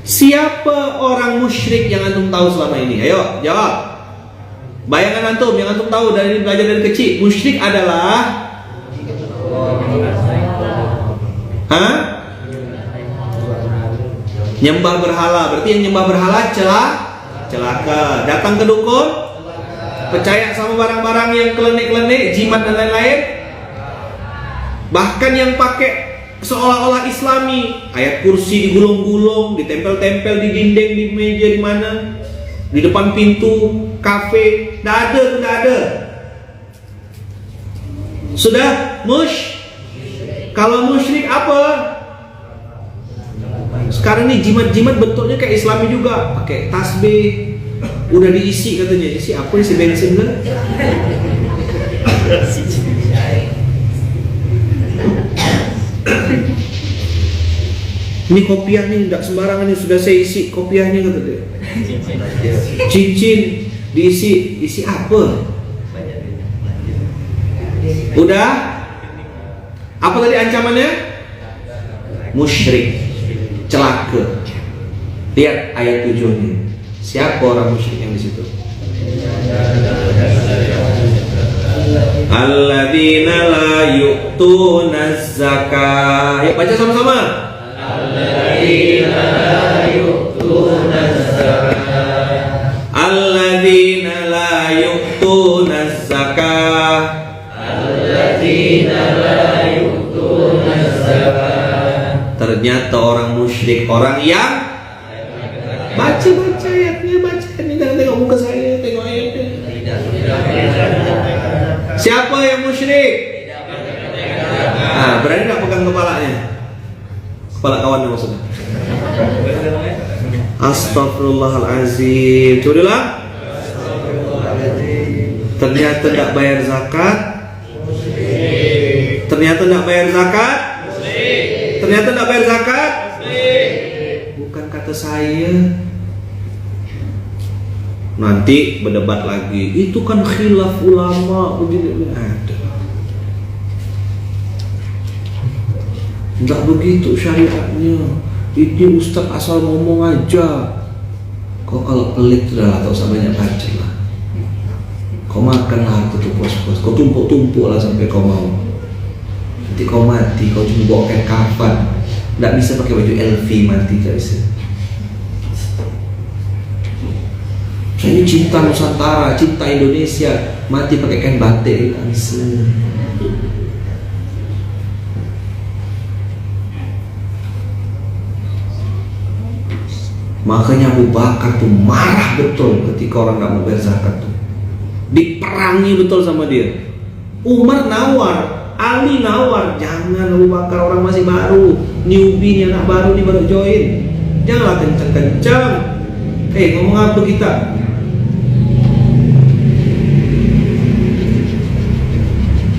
Siapa orang musyrik yang antum tahu selama ini? Ayo, jawab. Bayangan antum yang antum tahu dari belajar dari kecil. Musyrik adalah nyembah berhala. Berarti yang nyembah berhala celaka. Datang ke dukun, percaya sama barang-barang yang klenik-klenik, jimat dan lain-lain. Bahkan yang pakai seolah-olah Islami, ayat kursi digulung-gulung, ditempel-tempel di dinding, di meja, di mana, di depan pintu kafe, tidak ada. Sudah kalau musyrik apa? Sekarang ini jimat-jimat bentuknya kayak Islami juga, pakai tasbih, udah diisi katanya. Isi apa? Isi bensin kan? Ini kopiah nih, tidak sembarangan nih, sudah saya isi kopiahnya kata dia. Cincin diisi apa? Udah? Apa tadi ancamannya? Musyrik, celaka. Lihat ayat 7-nya. Siapa orang musyrik yang di situ? Alladzina la yu'tuna zakah. Yuk baca sama-sama. Alladzina la yu'tuna zakah. Alladzina la yu'tuna zakah. Alladzina la yu'tuna zakah. Ternyata orang musyrik, orang yang baca ayatnya, ini jangan tengok muka saya, tengok ayatnya. Siapa yang musyrik? Nah, berani tak pegang kepalanya? Kepala kawannya maksudnya. Astagfirullahalazim. Coba dulu. Ternyata tak bayar zakat, Ternyata tidak bayar zakat. Ternyata tidak bayar zakat. Bukan kata saya. Nanti berdebat lagi. Itu kan khilaf ulama begini. Ada. Enggak begitu syariatnya. Ini ustaz asal ngomong aja. Kau kalau pelit sudah atau usah banyak baca lah. Kau makanlah harta itu puas-puas. Kau tumpuk-tumpuk lah sampai kau mau. Nanti kau mati, kau cuma bawa kain kafan. Tidak bisa pakai baju LV mati, tidak bisa. Ini cinta Nusantara, cinta Indonesia. Mati pakai kain batik, tidak bisa. Makanya Abu Bakar tuh marah betul ketika orang nggak mau bayar zakat tuh. Diperangi betul sama dia. Umar nawar, Ali nawar, jangan Abu Bakar, orang masih baru, newbie nih, anak baru nih, baru join. Janganlah kencang-kencang. Ngomong apa kita?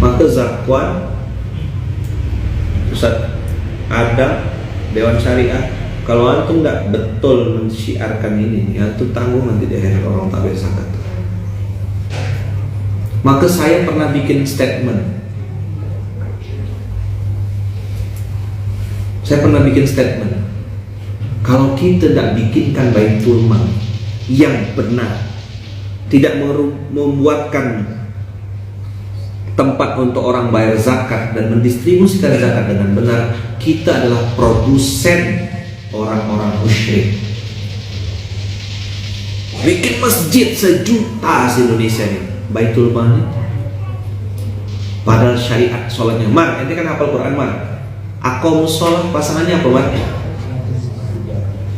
Maka Zakwan, Ustaz, ada Dewan Syariah. Kalau antum nggak betul mensyiarkan ini, antum tanggung nanti di akhirat orang tak bayar zakat. Maka saya pernah bikin statement. Kalau kita tidak bikinkan baitul mal yang benar, tidak membuatkan tempat untuk orang bayar zakat dan mendistribusikan zakat dengan benar, kita adalah produsen orang-orang musyrik. Bikin masjid 1 juta di Indonesia nih, baitul mal nih. Padahal syariat sholatnya, Mar, ini kan hafal Quran, Mar. Aqamus sholat pasangannya apa, Mar?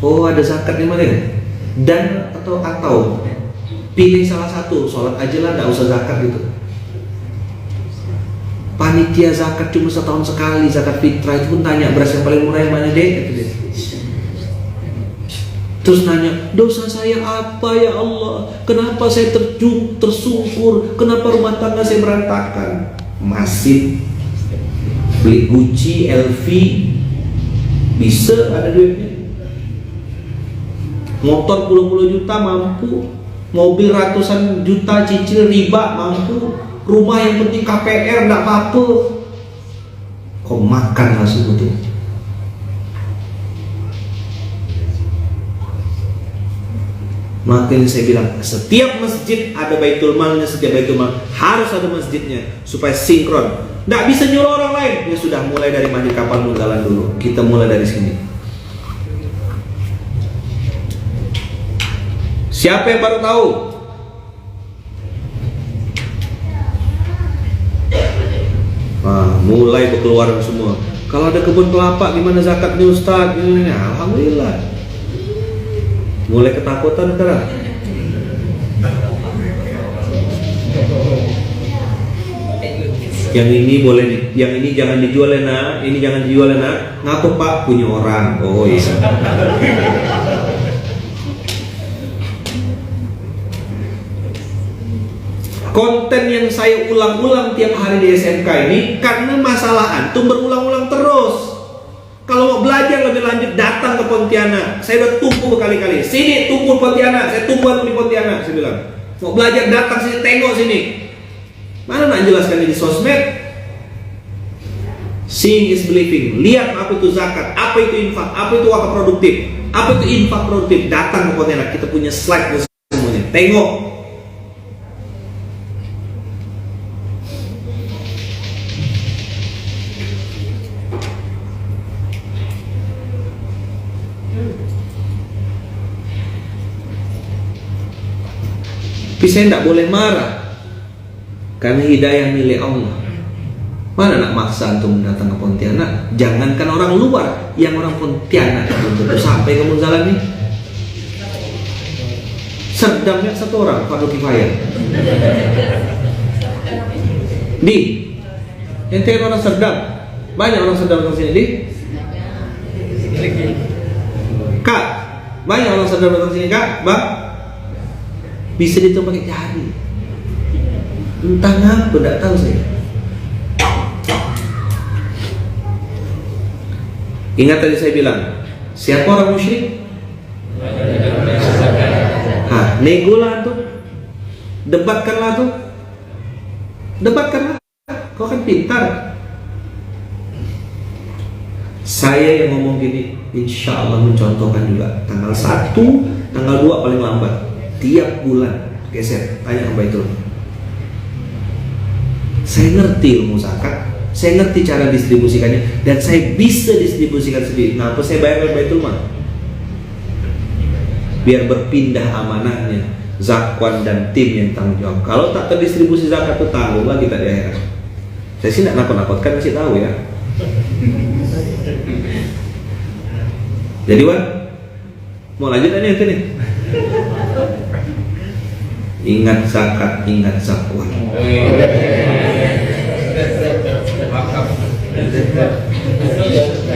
Oh, ada zakat nih, Mar ya? Dan atau pilih salah satu, sholat aja lah, tidak usah zakat gitu. Panitia zakat cuma setahun sekali, zakat fitrah itu pun tanya beras yang paling murah yang mana deh, gitu deh. Terus nanya, dosa saya apa ya Allah? Kenapa saya tersungkur? Kenapa rumah tangga saya berantakan? Masih beli Gucci, LV, bisa ada duitnya. Motor puluh-puluh juta mampu, mobil ratusan juta cicil riba mampu, rumah yang penting KPR nggak apa-apa. Kau makan langsung betul. Makanya saya bilang, setiap masjid ada baitul malnya, setiap baitul mal harus ada masjidnya supaya sinkron. Nggak bisa nyuruh orang lain. Ya sudah, mulai dari Masjid Kapal Munzalan dulu. Kita mulai dari sini. Siapa yang baru tahu? Mulai berkeluaran semua. Kalau ada kebun kelapa, gimana zakatnya Ustaz? Alhamdulillah. Mulai ketakutan sekarang. Yang ini boleh, yang ini jangan dijual ya nak, ini jangan dijual ya nak. Ngapa Pak? Punya orang. Oh iya. Konten yang saya ulang-ulang tiap hari di SMK ini karena masalah antum berulang-ulang terus. Kalau mau belajar lebih lanjut, datang ke Pontianak. Saya udah tunggu berkali-kali. Sini, tunggu Pontianak. Saya tunggu di Pontianak. Saya bilang, mau belajar datang sini, tengok sini. Mana nak jelaskan di sosmed? Seeing is believing. Lihat apa itu zakat, apa itu infak, apa itu wakaf produktif, apa itu infak produktif. Datang ke Pontianak. Kita punya slide semuanya. Tengok. Tapi saya tidak boleh marah karena hidayah milik Allah. Mana nak maksa antum datang ke Pontianak? Jangankan orang luar, yang orang Pontianak belum tentu sampai ke Munzalan ini. Serdamnya satu orang, Fardu Kifayah. Di ente orang Serdam, banyak orang Serdam datang sini. Di Kak, banyak orang Serdam datang sini. Kak, Bang, bisa dihitung pakai jari. Entah ngapa, tidak tahu saya. Ingat tadi saya bilang, siapa orang musyrik? Nego lah tuh, debatkanlah tuh, debatkanlah. Kau kan pintar. Saya yang ngomong gini, insya Allah mencontohkan juga. Tanggal 1, tanggal 2 paling lambat. Tiap bulan geser, tanya ke Baitul. Saya ngerti ilmu zakat, saya ngerti cara distribusikannya, dan saya bisa distribusikan sendiri. Nah, apa saya bayar ke Baitul Mal? Biar berpindah amanahnya, Zakwan dan tim yang tanggung jawab. Kalau tak terdistribusi zakat itu tanggung lah kita di akhirat. Saya sih nak nakut-nakutkan, masih tahu ya. Jadi Wan, mau lanjut ini nih. Ingat zakat, ingat zakwan.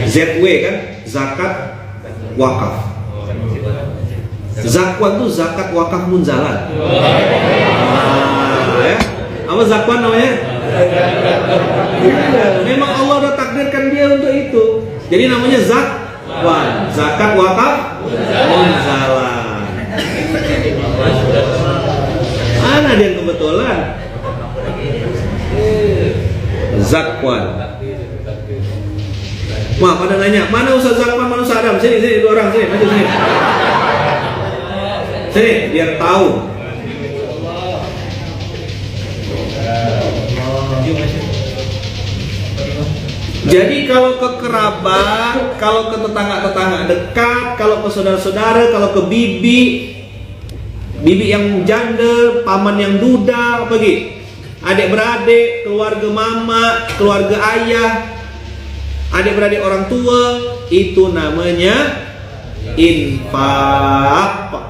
ZW kan, zakat wakaf. Zakwan tuh zakat wakaf munzalan. Ya. Apa zakwan namanya? Memang Allah udah takdirkan dia untuk itu. Jadi namanya zakwan, zakat wakaf munzalan. Mana dia kebetulan? Zakwan. Wah, pada nanya, mana Ustaz Zakwan, mana Ustaz Adam? Sini, dua orang, sini, maju sini. Sini, biar tahu. Jadi kalau ke kerabat, kalau ke tetangga-tetangga dekat, kalau ke saudara-saudara, kalau ke bibi yang janda, paman yang duda, apa gitu? Adik-beradik, keluarga mama, keluarga ayah, adik-beradik orang tua, itu namanya infak.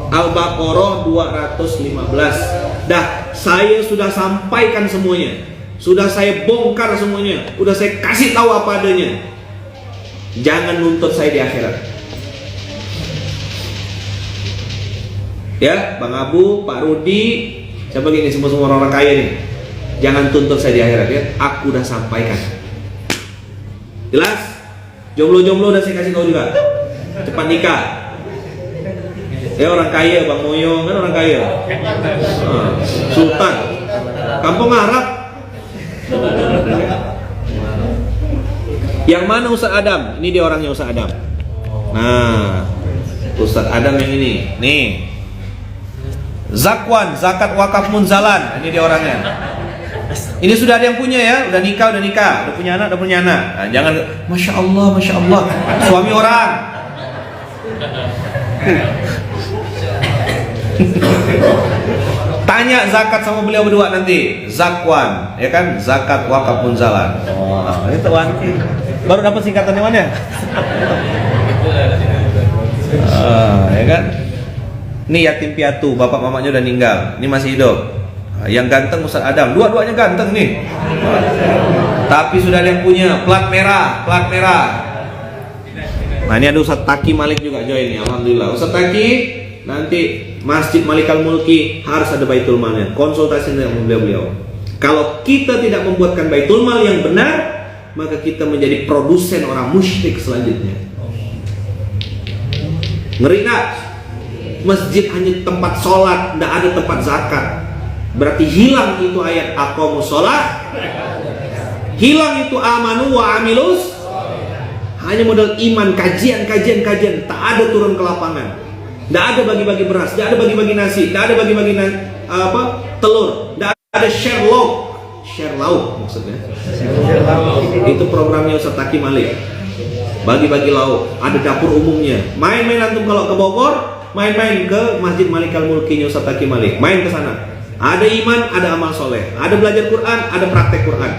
Al-Baqarah 215. Dah, saya sudah sampaikan semuanya. Sudah saya bongkar semuanya. Sudah saya kasih tahu apa adanya. Jangan nuntut saya di akhirat. Ya, Bang Abu, Pak Rudi, siapa gini, semua orang kaya nih. Jangan tuntut saya di akhirat ya. Aku udah sampaikan. Jelas? Jomblo-jomblo udah saya kasih tahu juga. Cepat nikah. Ya, orang kaya, Bang Moyo kan orang kaya. Sultan. Kampung Arab. Yang mana Ustaz Adam? Ini dia orangnya Ustaz Adam. Nah, Ustaz Adam yang ini. Nih. Zakwan, zakat wakaf munzalan. Ini dia orangnya. Ini sudah ada yang punya ya, udah nikah, udah punya anak. Nah, jangan, masya Allah, suami orang. Tanya zakat sama beliau berdua nanti. Zakwan, ya kan? Zakat wakaf munzalan. Oh, itu wanti. Baru dapat singkatannya mana? Ya kan? Ini yatim piatu, bapak mamanya udah meninggal. Ini masih hidup. Yang ganteng Ustaz Adam, dua-duanya ganteng nih. Tapi sudah ada yang punya plat merah. Nah, ini ada Ustaz Taki Malik juga join nih, alhamdulillah. Ustaz Taki, nanti Masjid Malik Al-Mulki harus ada Baitul Malnya. Konsultasi dengan beliau. Kalau kita tidak membuatkan Baitul Mal yang benar, maka kita menjadi produsen orang musyrik selanjutnya. Ngeri tak? Masjid hanya tempat sholat, tidak ada tempat zakat. Berarti hilang itu ayat aqamus sholat, hilang itu amanu wa amilus. Hanya modal iman, kajian, tak ada turun ke lapangan. Tidak ada bagi-bagi beras, tidak ada bagi-bagi nasi, tidak ada bagi-bagi telur, tidak ada share lauk maksudnya. Itu programnya Ustaz Taki Malik. Bagi-bagi lauk, ada dapur umumnya. Main-main antum kalau ke Bogor, main-main ke Masjid Malik Al-Mulki Ustaz Taki Malik. Main ke sana. Ada iman, ada amal soleh, ada belajar Quran, ada praktek Quran,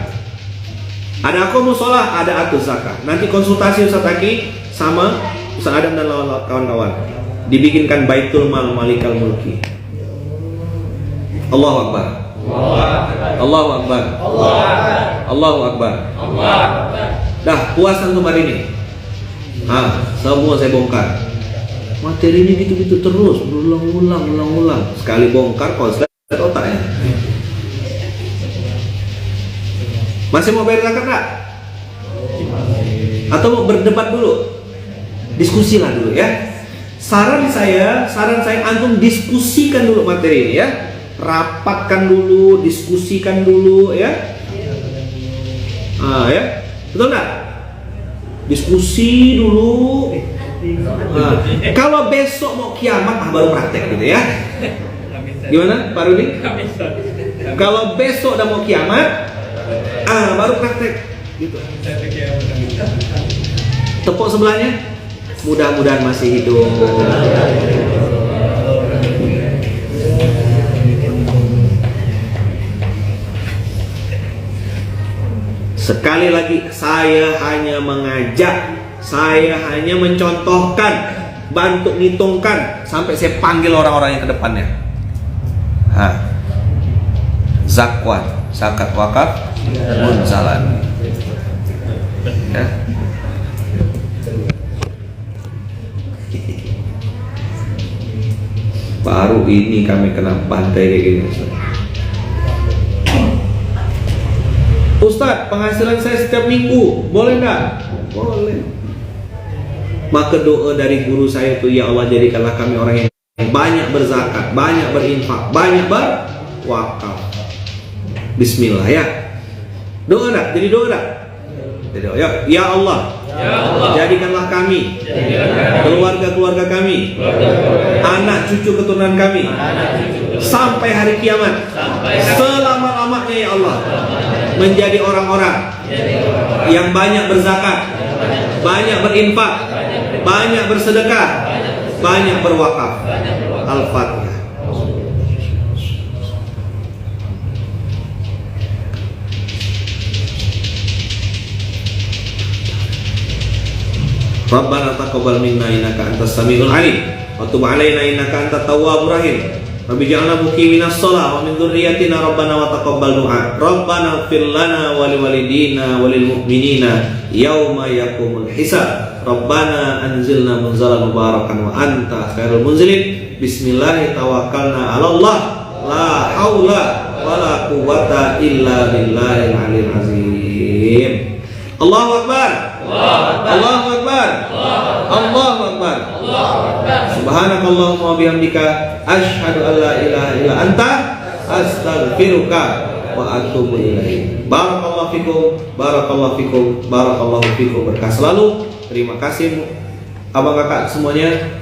ada aqamus sholat, ada atus zakat. Nanti konsultasi Ustaz Taki sama Ustaz Adam dan kawan-kawan. Dibikinkan Baitul Mal Malik Al-Mulki. Allahu Akbar. Allahu Akbar. Allahu Akbar. Dah, puas antum hari ini. Semua saya bongkar. Materi ini gitu-gitu terus, berulang-ulang. Sekali bongkar konslet otaknya. Masih mau bayar zakat enggak? Atau mau berdebat dulu? Diskusilah dulu ya. Saran saya antum diskusikan dulu materi ini ya. Rapatkan dulu, diskusikan dulu ya. Ya, betul nggak? Diskusi dulu. Kalau besok mau kiamat, baru praktek gitu ya. Gimana, Pak Rudi? Kalau besok udah mau kiamat, baru praktek gitu. Tepuk sebelahnya. Mudah-mudahan masih hidup. Sekali lagi, saya hanya mengajak, saya hanya mencontohkan, bantu ngitungkan sampai saya panggil orang-orang yang ke depannya. Zakat, zakat wakaf, munzalan. Ya. Baru ini kami kena bantai kayak gini. Ustadz, penghasilan saya setiap minggu, boleh nggak? Boleh. Maka doa dari guru saya itu, ya Allah jadikanlah kami orang yang banyak berzakat, banyak berinfak, banyak berwakaf. Bismillah ya. Doa nggak? Jadi doa nggak? Jadi doa. Ya Allah, jadikanlah kami, keluarga-keluarga kami, anak cucu keturunan kami, sampai hari kiamat, selama-lamanya ya Allah, menjadi orang-orang yang banyak berzakat, banyak berinfak, banyak bersedekah, banyak berwakaf. Al-Fatihah. Rabbana taqabbal minna innaka antas samiul alim wa tub alaina innaka antat tawwabur rahim. Rabbi ja'alna muqiminas shalah wa min dzurriyyatina rabbana wa taqabbal du'a. Rabbana ighfir lana wa liwalidina wa lil mu'minina yauma yaqumul hisab. Rabbana anzilna munzalan mubarakan wa anta khairul munzilin. Bismillah tawakkalna 'ala Allah. La haula wala quwwata illa billahil aliyil azim. Allahu akbar. Allahu akbar. Allahu akbar. Subhanakallahumma wa bihamdika asyhadu an la ilaha illa anta astaghfiruka wa atubu ilaik. Barakallahu fikum, barakallahu fikum, barakallahu fikum. Berkah selalu. Terima kasih abang kakak semuanya.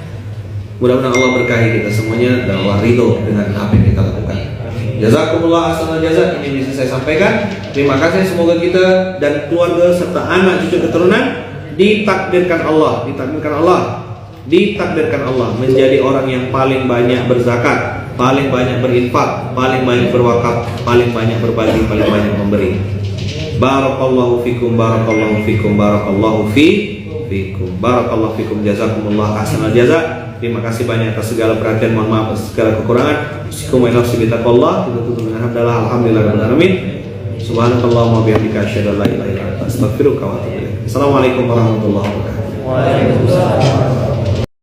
Mudah-mudahan Allah berkahi kita semuanya dan Allah ridho dengan apa yang kita lakukan. Jazakumullah ahsanal jazak, ini bisa saya sampaikan. Terima kasih, semoga kita dan keluarga serta anak cucu keturunan ditakdirkan Allah menjadi orang yang paling banyak berzakat, paling banyak berinfak, paling banyak berwakaf, paling banyak berbagi, paling banyak memberi. Barakallahu fikum, barakallahu fikum, barakallahu fikum, barakallahu fikum. Jazakumullah ahsanal jazak. Terima kasih banyak atas segala perhatian, mohon maaf atas segala kekurangan. Usikum wa nafsi bitaqwallah. Kita tutup dengan hamdalah alhamdulillahirabbil alamin. Subhanakallahumma wa bihamdika asyhadu an la ilaha illa anta astaghfiruka wa atubu ilaik. Assalamualaikum warahmatullahi wabarakatuh. Waalaikumsalam.